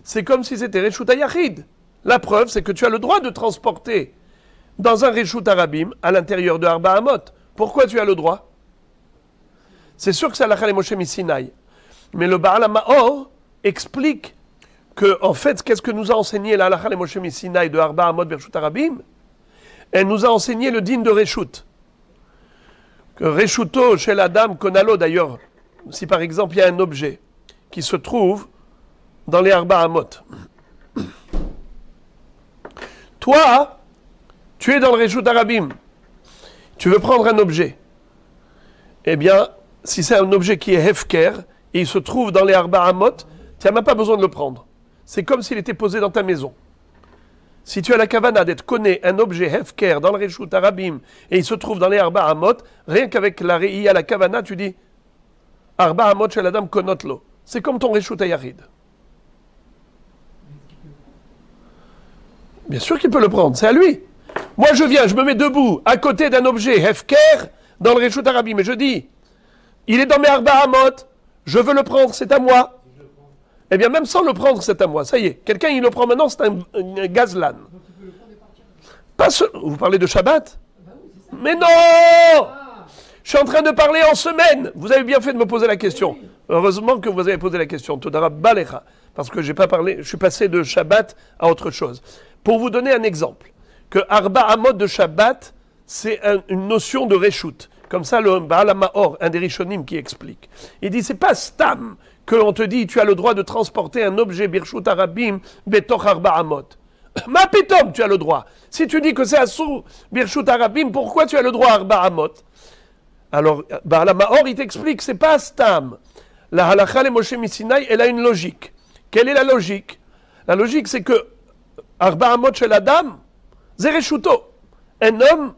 A: C'est comme si c'était Reshuta Yachid. La preuve, c'est que tu as le droit de transporter dans un Reshut Arabim à l'intérieur de Arba Amot. Pourquoi tu as le droit? C'est sûr que c'est Halakha le Moshe Misinaï. Mais le Baal HaMaor explique que, en fait, qu'est-ce que nous a enseigné la Halakha le Moshe Misinaï de Arba Amot Birshut Arabim? Elle nous a enseigné le din de Reshut. Que Reshuto chez la dame Konalo, d'ailleurs, si par exemple il y a un objet qui se trouve dans les Arba Amot. Toi, tu es dans le Reshut Arabim. Tu veux prendre un objet. Eh bien, si c'est un objet qui est Hefker, et il se trouve dans les Arba Amot, tu n'as même pas besoin de le prendre. C'est comme s'il était posé dans ta maison. Si tu as la kavana d'être conné un objet Hefker dans le Reshut Arabim, et il se trouve dans les Arba Amot, rien qu'avec la Re'ia, la kavana, tu dis Arba Amot shel Adam konotlo. C'est comme ton Reshut Hayachid. Bien sûr qu'il peut le prendre, c'est à lui. Moi je viens, je me mets debout, à côté d'un objet Hefker, dans le Reshut Arabim, et je dis, il est dans mes Arba Amot, je veux le prendre, c'est à moi. Eh bien, même sans le prendre, c'est à moi. Ça y est, quelqu'un il le prend maintenant, c'est un gazlan. Vous parlez de Shabbat? Mais non! Je suis en train de parler en semaine. Vous avez bien fait de me poser la question. Heureusement que vous avez posé la question. Todara Balecha. Parce que j'ai pas parlé, je suis passé de Shabbat à autre chose. Pour vous donner un exemple, que Arba Amot de Shabbat, c'est une notion de Reshut. Comme ça, le Baal HaMaor, un des Rishonim qui explique. Il dit, c'est pas Stam qu'on te dit, tu as le droit de transporter un objet Birshut Arabim Betoch Arba Amot. Ma pitom, tu as le droit. Si tu dis que c'est Assur Birshut Arabim, pourquoi tu as le droit à Arba Amot? Alors, Baal HaMaor, il t'explique, c'est pas Stam. La halakha le Moshe Misinaï, elle a une logique. Quelle est la logique? La logique, c'est que Arba Amot chez la dame, c'est Reshuto. Un homme,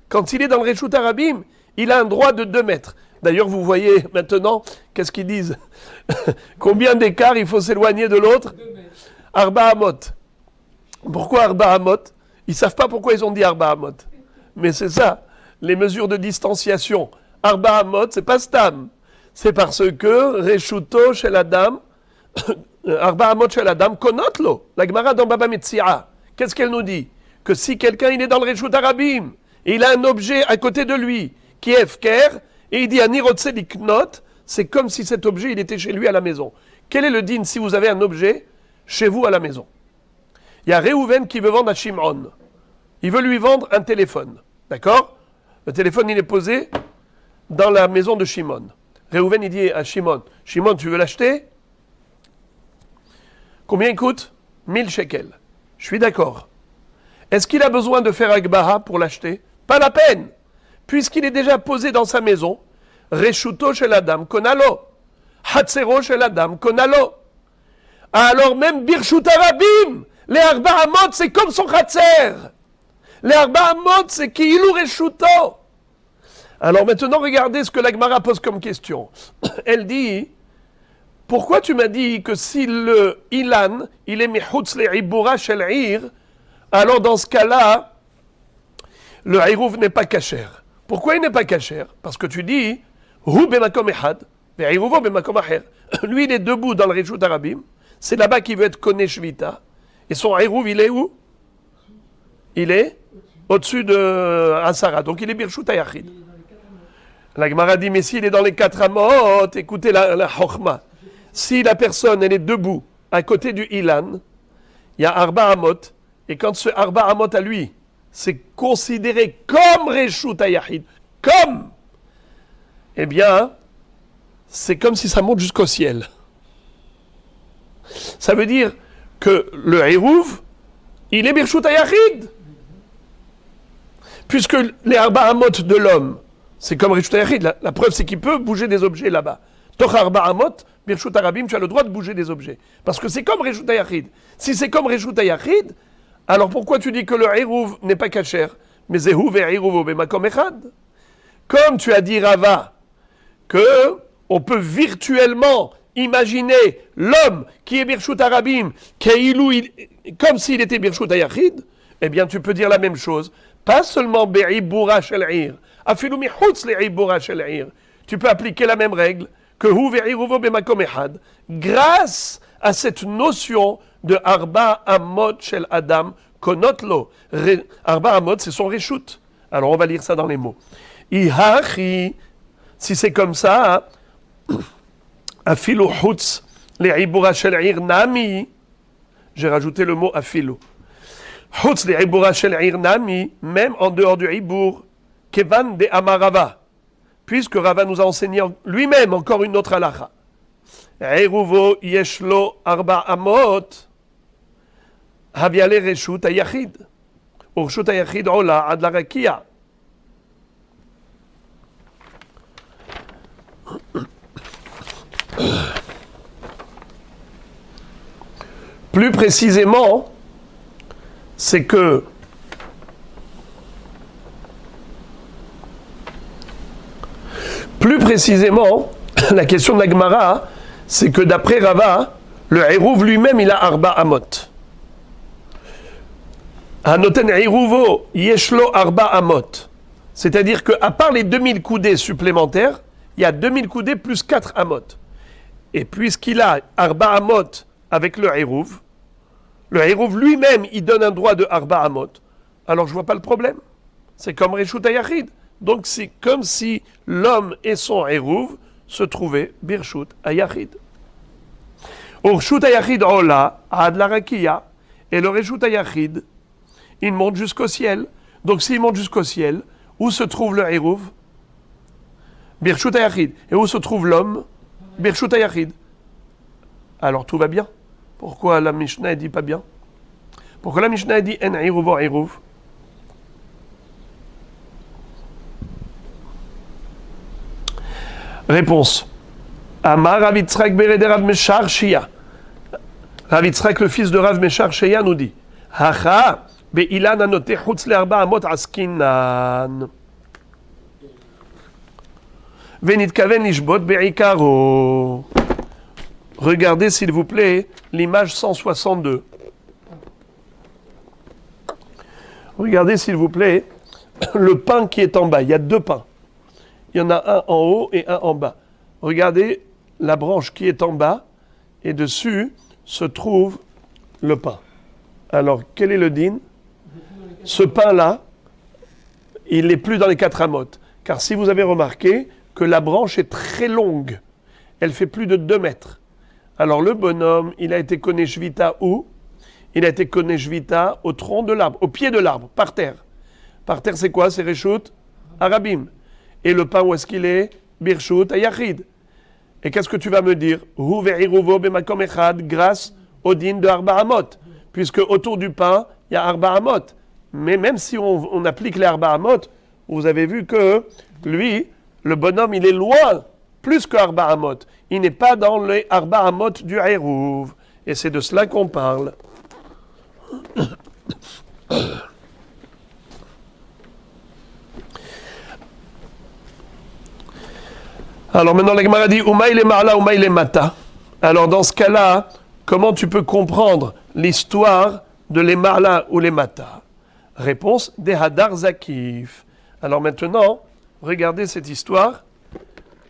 A: quand il est dans le Reshut Arabim, il a un droit de 2 mètres. D'ailleurs, vous voyez maintenant, qu'est-ce qu'ils disent? Combien d'écart il faut s'éloigner de l'autre? Arba Amot. Pourquoi Arba Amot? Ils ne savent pas pourquoi ils ont dit Arba Amot. Mais c'est ça, les mesures de distanciation. Arba Amot, c'est pas Stam. C'est parce que Reshuto chez la dame, Arba Amot chez la dame, Konotlo. La Gemara dans Baba Metzia. Qu'est-ce qu'elle nous dit? Que si quelqu'un il est dans le Reshut Arabim, et il a un objet à côté de lui, qui est Efker, et il dit à Nirotse Liknot, c'est comme si cet objet il était chez lui à la maison. Quel est le din si vous avez un objet chez vous à la maison? Il y a Réhouven qui veut vendre à Shimon. Il veut lui vendre un téléphone. D'accord? Le téléphone il est posé dans la maison de Shimon. Réhouven il dit à Shimon, Shimon tu veux l'acheter? Combien il coûte? 1000 shekels. Je suis d'accord. Est-ce qu'il a besoin de faire Agbaha pour l'acheter? Pas la peine. Puisqu'il est déjà posé dans sa maison, Reshuto chez la dame, Konalo. Hatsero chez la dame, Konalo. Alors même Birshut Arabim, les Arba Amot, c'est comme son Hatser. Les Arba Amot, c'est Kiilu Reshuto. Alors maintenant, regardez ce que la Gemara pose comme question. Elle dit, pourquoi tu m'as dit que si le Ilan, il est Mihutz le Ibura shel Ir, alors dans ce cas-là, le Hirouv n'est pas kasher. Pourquoi il n'est pas kasher? Parce que tu dis, Hu bemakom ehad, ve'Hirouvo bemakom acher. Lui, il est debout dans le Reshut Arabim. C'est là-bas qu'il veut être Koné Shvita. Et son Hirouv, il est où? Il est au-dessus de Asara. Donc il est Birshut Hayachid. La Gemara dit, mais s'il est dans les 4 amot, écoutez la Chochma. Si la personne, elle est debout, à côté du Ilan, il y a Arba Amot, et quand ce Arba Amot à lui, c'est considéré comme Reshut Hayachid, comme, eh bien, c'est comme si ça monte jusqu'au ciel. Ça veut dire que le Hirouv, il est Birshut Hayachid. Puisque les Arba Amot de l'homme, c'est comme Reshut Hayachid. La preuve, c'est qu'il peut bouger des objets là-bas. Toch Arba Amot, Birshut Arabim, tu as le droit de bouger des objets. Parce que c'est comme Reshut Hayachid. Si c'est comme Reshut Hayachid, alors pourquoi tu dis que le Hirouv n'est pas kasher? Mais Zehu ve'Hirouvo bemakom echad. Comme tu as dit Rava, que on peut virtuellement imaginer l'homme qui est Birshut Arabim, comme s'il était Birshut Hayachid, eh bien tu peux dire la même chose. Pas seulement be'ibura shel ir, afilu michutz le'ibura shel ir. Tu peux appliquer la même règle que hu ve'iruvo bemakom echad, grâce à cette notion de Arba Amot shel Adam konotlo. Arba Amot, c'est son reshut. Alors on va lire ça dans les mots. Ihachi, si c'est comme ça, afilu chutz le'ibura shel ir nami, j'ai rajouté le mot afilu. Chutz le'ibura shel ir nami, même en dehors du ibour, kevan de amarava, puisque Rava nous a enseigné lui-même encore une autre halakha. Eruvo yeshlo arba amot, haviale reshut hayachid, urshut hayachid ola ad la rakia. Plus précisément, c'est que la question de la Gemara, c'est que d'après Rava, le Hirouv lui-même, il a Arba Amot. Hanoten Hirouvo Yeshlo Arba Amot. C'est-à-dire qu'à part les 2000 coudées supplémentaires, il y a 2000 coudées plus 4 Amot. Et puisqu'il a Arba Amot avec le Hirouv lui-même, il donne un droit de Arba Amot. Alors je ne vois pas le problème. C'est comme Reshut Hayachid. Donc c'est comme si l'homme et son Hirouv se trouvaient Birshut Hayachid. Urshut Hayachid Ola Ad la Rakia. Et le Reshut Hayachid, il monte jusqu'au ciel. Donc s'il monte jusqu'au ciel, où se trouve le Hirouv? Birshut Hayachid. Et où se trouve l'homme? Birshut Hayachid. Alors tout va bien. Pourquoi la Mishnah dit pas bien? Pourquoi la Mishnah dit En Iruv Iruv? Réponse. Amar Rav Yitzchak Bereder Rav Meshar Shia. Rav Yitzchak, le fils de Rav Meshar Shia, nous dit Hacha be'ilan anote chutz le'arba amot askinan. Venitkaven lishbot be'ikaro. Regardez s'il vous plaît l'image 162. Regardez s'il vous plaît le pain qui est en bas. Il y a deux pains. Il y en a un en haut et un en bas. Regardez la branche qui est en bas et dessus se trouve le pain. Alors, quel est le din? Ce pain-là, il n'est plus dans les 4 amotes. Car si vous avez remarqué que la branche est très longue, elle fait plus de 2 mètres. Alors le bonhomme, il a été koné shvita où? Il a été koné shvita au tronc de l'arbre, au pied de l'arbre, par terre. Par terre, c'est quoi? C'est Reshut Arabim. Et le pain, où est-ce qu'il est? Birshut Hayachid. Et qu'est-ce que tu vas me dire? Hu ve'iruvo b'makom echad, grâce au din de Arba Amot. Puisque autour du pain, il y a Arba Amot. Mais même si on applique les Arba Amot, vous avez vu que lui, le bonhomme, il est loin, plus que Arba Amot. Il n'est pas dans les Arba Amot du Eruv. Et c'est de cela qu'on parle. Alors maintenant, la Gemara dit Umaï le Marla, Umaï le Mata. Alors dans ce cas-là, comment tu peux comprendre l'histoire de les Marla ou les Mata? Réponse des Hadar Zakif. Alors maintenant, regardez cette histoire.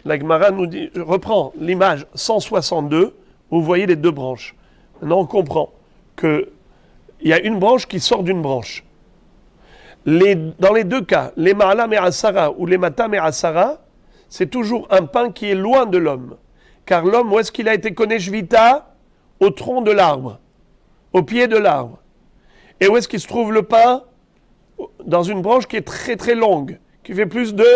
A: La Gemara nous dit, je reprends l'image 162, où vous voyez les deux branches. Maintenant, on comprend qu'il y a une branche qui sort d'une branche. Dans les deux cas, les Marla Me'asara ou les Mata Me'asara, c'est toujours un pain qui est loin de l'homme. Car l'homme, où est-ce qu'il a été koné shvita? Au tronc de l'arbre, au pied de l'arbre. Et où est-ce qu'il se trouve le pain? Dans une branche qui est très très longue, qui fait plus de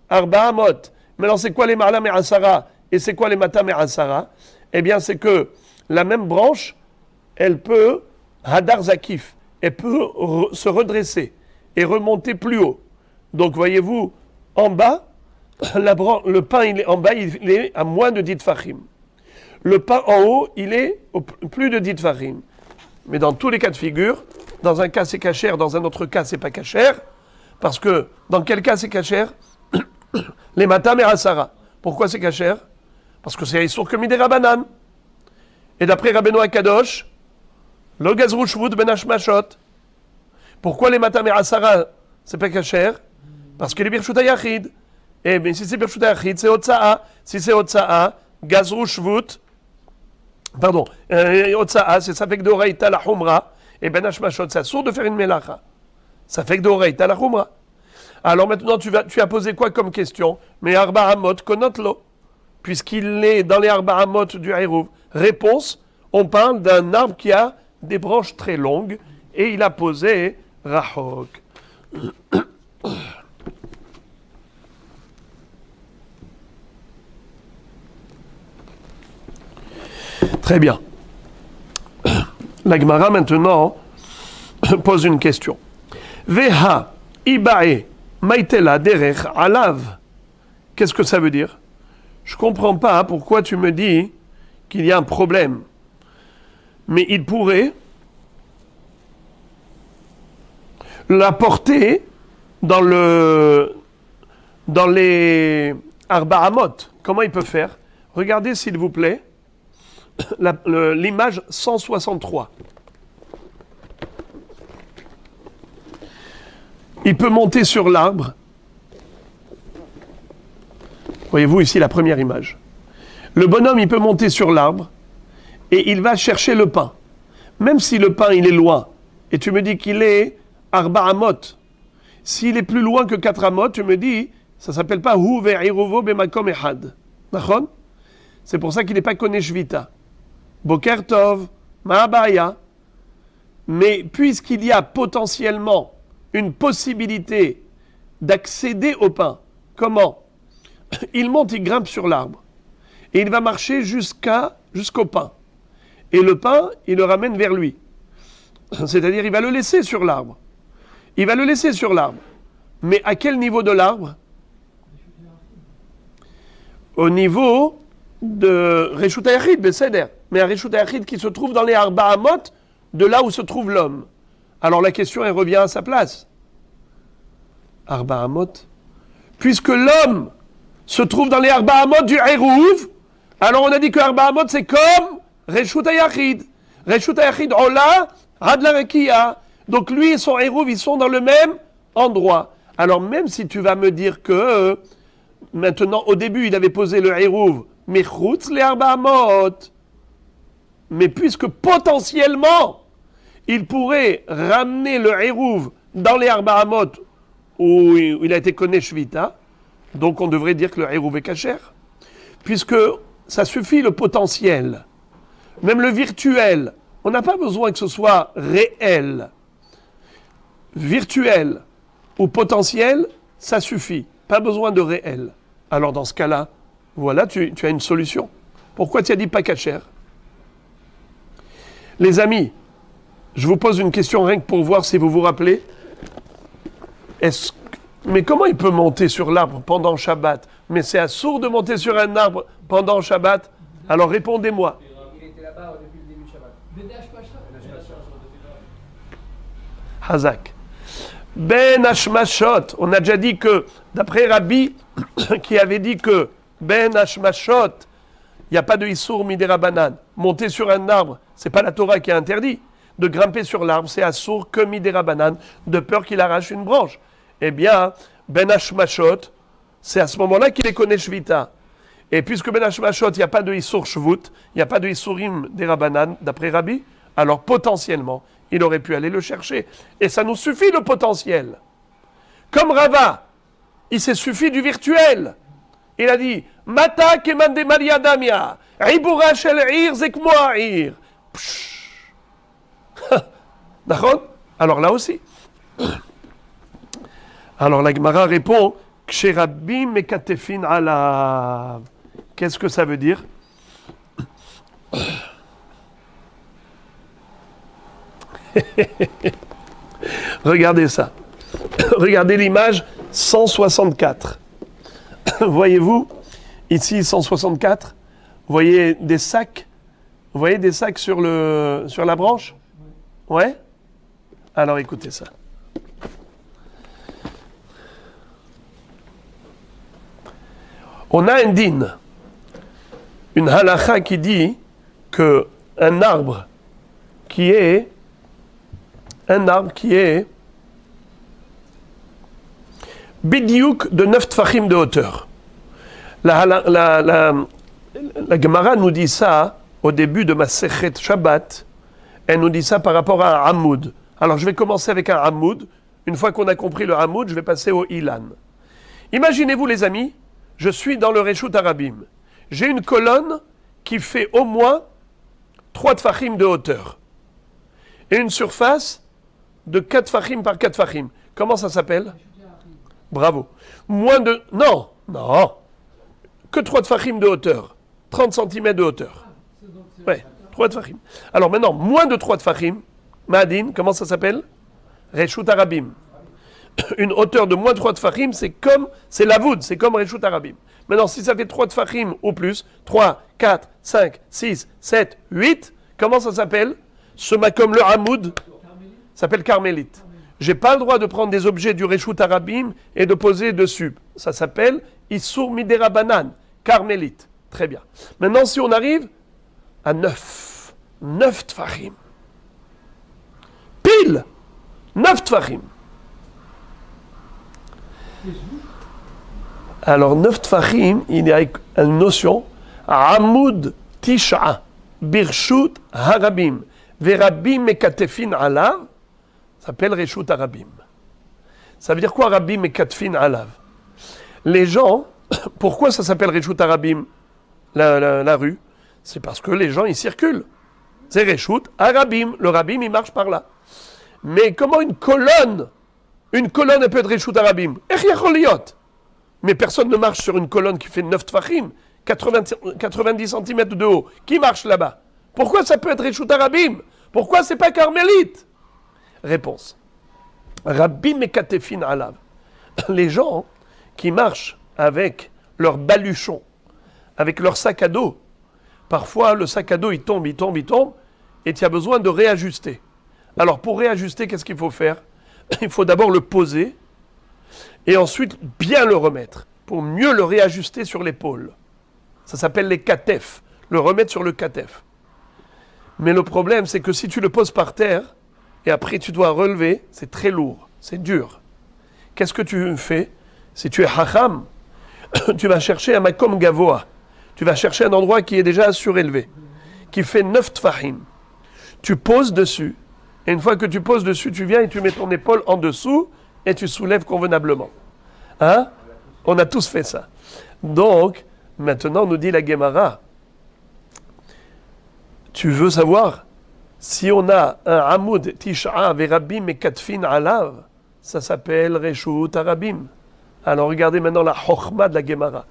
A: Arba Amot. Maintenant, c'est quoi les Marla Me'asara et c'est quoi les Mata Me'asara? Eh bien, c'est que la même branche, elle peut, Hadar Zakif, elle peut se redresser et remonter plus haut. Donc, voyez-vous, en bas, le pain, il est en bas, il est à moins de 10 tfachim. Le pain en haut, il est plus de 10 tfachim. Mais dans tous les cas de figure, dans un cas c'est cachère, dans un autre cas c'est pas cachère, parce que dans quel cas c'est cachère? Les matam et asara. Pourquoi c'est cachère? Parce que c'est Issour que midera banan. Et d'après Rabbeinu Akadosh, lo gazru shvut ben hashmashot. Pourquoi les matam et asara c'est pas cachère? Parce que les birshut hayachid. Eh bien, si c'est birshut hayachid, c'est otsa'a. Si c'est otsa'a, gazru shvut, pardon, otsa'a, c'est ça fait que d'oreita la humra. Et ben hashmashot, c'est sourd de faire une melacha. Ça fait que d'oreita la humra. Alors maintenant, tu as posé quoi comme question? Mais Arba Amot konotlo, puisqu'il est dans les Arba Amot du Eruv. Réponse, on parle d'un arbre qui a des branches très longues, et il a posé Rahok. Très bien. La Gemara maintenant pose une question. Veha ibae maitela derech alav. Qu'est-ce que ça veut dire? Je ne comprends pas pourquoi tu me dis qu'il y a un problème. Mais il pourrait l'apporter dans les Arba Amot. Comment il peut faire? Regardez s'il vous plaît l'image 163. Il peut monter sur l'arbre. Voyez-vous ici la première image. Le bonhomme, il peut monter sur l'arbre et il va chercher le pain. Même si le pain, il est loin, et tu me dis qu'il est Arba Amot. S'il est plus loin que 4 Amot, tu me dis, ça ne s'appelle pas Hu ve'iruvo b'makom echad. Nachon? C'est pour ça qu'il n'est pas koné shvita. Boker Tov, Ma'abaya. Mais puisqu'il y a potentiellement une possibilité d'accéder au pain, comment? il monte, il grimpe sur l'arbre. Et il va marcher jusqu'au pain. Et le pain, il le ramène vers lui. C'est-à-dire, il va le laisser sur l'arbre. Il va le laisser sur l'arbre. Mais à quel niveau de l'arbre? Au niveau de Reshut HaYachid, Besséder. Mais un Reshut HaYachid qui se trouve dans les Arba Amot, de là où se trouve l'homme. Alors la question, elle revient à sa place. Arba Amot. Puisque l'homme se trouve dans les Arba Amot du Hérouv, alors on a dit que Arba Amot, c'est comme Reshut HaYachid. Reshut HaYachid, Ola, Hadla Rekiya. Donc lui et son Hérouv, ils sont dans le même endroit. Alors même si tu vas me dire que maintenant, au début, il avait posé le Hérouv, Mechutz les Arba Amot. Mais puisque potentiellement, il pourrait ramener le Hérouv dans les Arba Amot où il a été connu Shvita, donc on devrait dire que le Hérouv est kasher, puisque ça suffit le potentiel. Même le virtuel, on n'a pas besoin que ce soit réel. Virtuel ou potentiel, ça suffit. Pas besoin de réel. Alors dans ce cas-là, voilà, tu as une solution. Pourquoi tu as dit pas kasher? Les amis, je vous pose une question rien que pour voir si vous vous rappelez. Mais comment il peut monter sur l'arbre pendant Shabbat? Mais c'est assourd de monter sur un arbre pendant Shabbat? Alors répondez-moi.
C: Il était là-bas depuis le début de Shabbat.
A: Hazak. Ben Hashmashot. On a déjà dit que, d'après Rabbi, qui avait dit que Ben Hashmashot, il n'y a pas de Issour Midérabanan. Monter sur un arbre, c'est pas la Torah qui a interdit. De grimper sur l'arbre, c'est assourd que Midérabanan, de peur qu'il arrache une branche. Eh bien, Ben Hashmashot, c'est à ce moment-là qu'il est connu Shvita. Et puisque Ben Hashmashot, il n'y a pas de Issour Shvut, il n'y a pas de Issourim Derabanan, d'après Rabbi, alors potentiellement, il aurait pu aller le chercher. Et ça nous suffit le potentiel. Comme Rava, il s'est suffi du virtuel. Il a dit Mata kemande Maria Damia, Ribura shel ir zekmoa ir. D'accord? Alors là aussi. Alors la Gemara répond Ksherabim mekatefin alav. Qu'est-ce que ça veut dire? Regardez ça. Regardez l'image 164. Voyez-vous, ici 164, vous voyez des sacs? Vous voyez des sacs sur la branche? Ouais? Alors écoutez ça. On a un din, une halakha qui dit que un arbre qui est bidiouk de 9 tfachim de hauteur. La Gemara nous dit ça au début de Masechet Shabbat. Elle nous dit ça par rapport à un Hamoud. Alors je vais commencer avec un Hamoud. Une fois qu'on a compris le Hamoud, je vais passer au Ilan. Imaginez-vous les amis, je suis dans le Reshut Harabim. J'ai une colonne qui fait au moins 3 tfachim de hauteur. Et une surface de 4 tfachim par 4 tfachim. Comment ça s'appelle? Bravo. Moins de... Non. Que 3 tfachim de hauteur. 30 cm de hauteur. Ouais, 3 tfachim. Alors maintenant, moins de 3 tfachim, Mahadin, comment ça s'appelle? Reshut Harabim. Une hauteur de moins de 3 tfachim, c'est la voûte, c'est comme Reshut Harabim. Maintenant, si ça fait 3 tfachim ou plus, 3, 4, 5, 6, 7, 8, comment ça s'appelle? Comme le Hamoud s'appelle carmélite. Je n'ai pas le droit de prendre des objets du Reshut Harabim et de poser dessus. Ça s'appelle Issour Midérabanan, carmélite. Très bien. Maintenant, si on arrive à 9 tfachim. Pile 9 tfachim. Alors, 9 tfachim, il y a une notion, Hamoud Tisha, Birshut Harabim, Verabim Mekatefin Alav, ça s'appelle Reshut Harabim. Ça veut dire quoi, Rabim Mekatefin Alav? Les gens, pourquoi ça s'appelle Reshut Harabim, la rue? C'est parce que les gens, ils circulent. C'est Reshut Harabim, le Rabim, il marche par là. Mais comment une colonne, elle peut être Reshut Harabim? Echiyacholiot. Mais personne ne marche sur une colonne qui fait 9 tfachim, 90 cm de haut. Qui marche là-bas? Pourquoi ça peut être Reshut Harabim? Pourquoi c'est pas carmélite? Réponse. Rabbi Mekatefin Alav. Les gens qui marchent avec leur baluchon, avec leur sac à dos, parfois le sac à dos il tombe, et tu as besoin de réajuster. Alors pour réajuster, qu'est-ce qu'il faut faire? Il faut d'abord le poser, et ensuite bien le remettre, pour mieux le réajuster sur l'épaule. Ça s'appelle les katef, le remettre sur le katef. Mais le problème, c'est que si tu le poses par terre, et après tu dois relever, c'est très lourd, c'est dur. Qu'est-ce que tu fais? Si tu es hacham, tu vas chercher un makom gavoa. Tu vas chercher un endroit qui est déjà surélevé, qui fait 9 tfahim. Tu poses dessus, et une fois que tu poses dessus, tu viens et tu mets ton épaule en dessous, et tu soulèves convenablement. Hein? On a tous fait ça. Donc, maintenant, nous dit la Gemara, tu veux savoir si on a un Hamoud Tish'a Verabim Mekatfin Alav, ça s'appelle Reshut Harabim. Alors regardez maintenant la Chochma de la Gemara.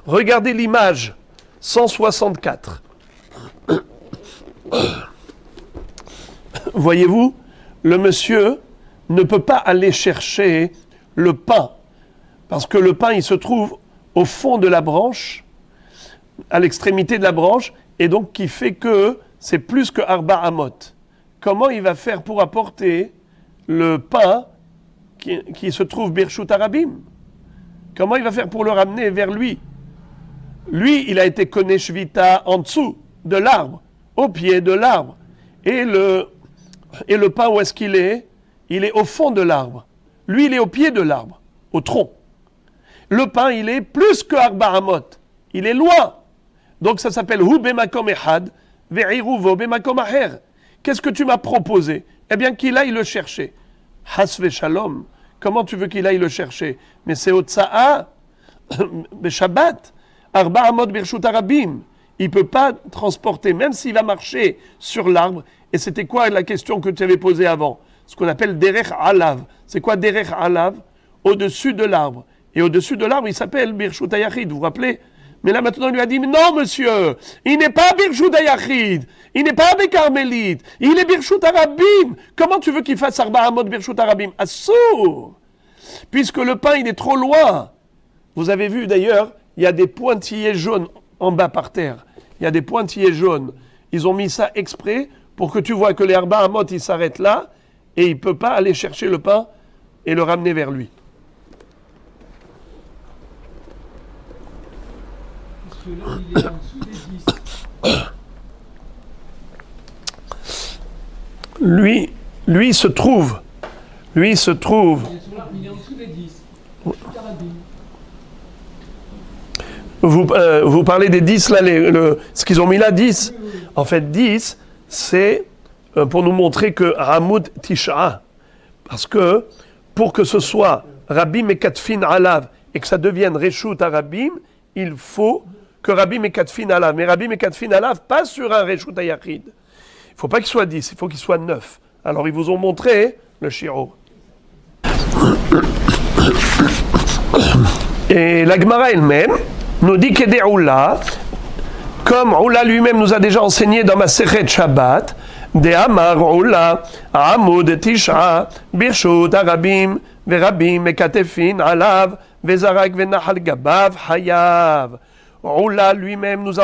A: Regardez l'image 164. Voyez-vous, le monsieur ne peut pas aller chercher le pain, parce que le pain il se trouve au fond de la branche, à l'extrémité de la branche, et donc qui fait que c'est plus que Arba Amot. Comment il va faire pour apporter le pain qui se trouve Birshut Harabim? Comment il va faire pour le ramener vers lui? Lui, il a été Koné Shvita en dessous de l'arbre, au pied de l'arbre. Et le pain, où est-ce qu'il est? Il est au fond de l'arbre. Lui, il est au pied de l'arbre, au tronc. Le pain, il est plus que Arba Amot. Il est loin. Donc ça s'appelle Hu Bemakom Ehad, Ve'iruvo Bemakom Aher. Qu'est-ce que tu m'as proposé? Eh bien, qu'il aille le chercher. Hasve Shalom. Comment tu veux qu'il aille le chercher? Mais c'est au Tsa'a, Shabbat, Arba Amot Birshut Harabim. Il ne peut pas transporter, même s'il va marcher sur l'arbre. Et c'était quoi la question que tu avais posée avant? Ce qu'on appelle Derech Alav. C'est quoi Derech Alav? Au-dessus de l'arbre. Et au-dessus de l'arbre, il s'appelle Birshut HaYachid, vous vous rappelez? Mais là maintenant, il lui a dit, non monsieur, il n'est pas Birshut HaYachid, il n'est pas avec Carmélite, il est Birshut Harabim. Comment tu veux qu'il fasse Arba Amot Birshut Harabim? Assour! Puisque le pain, il est trop loin. Vous avez vu d'ailleurs, il y a des pointillés jaunes en bas par terre. Il y a des pointillés jaunes. Ils ont mis ça exprès pour que tu vois que les Arba Amot, ils s'arrêtent là et il ne peut pas aller chercher le pain et le ramener vers lui.
B: Parce que là, il est en dessous des 10.
A: Lui se trouve.
B: Il est en dessous des 10. Carabine.
A: Vous parlez des 10 là, ce qu'ils ont mis là, 10. En fait, 10, c'est pour nous montrer que Hamoud Tish'a. Parce que pour que ce soit Rabbi Mekatfin Alav et que ça devienne Reshut Harabim, il faut que Rabbi Mekatfin Alav. Mais Rabbi Mekatfin Alav, pas sur un Reshut HaYachid. Il ne faut pas qu'il soit 10, il faut qu'il soit 9. Alors ils vous ont montré le Shiro. Et la Gemara elle-même nous dit que des Oula, comme Oula lui-même nous a déjà enseigné dans ma Masechet Shabbat, de Amar Oula, Amud Tish'a, Birshut Harabim, Verabim Mekatefin Alav, Vezarak Venahal Gabav Hayav. Oula lui-même nous a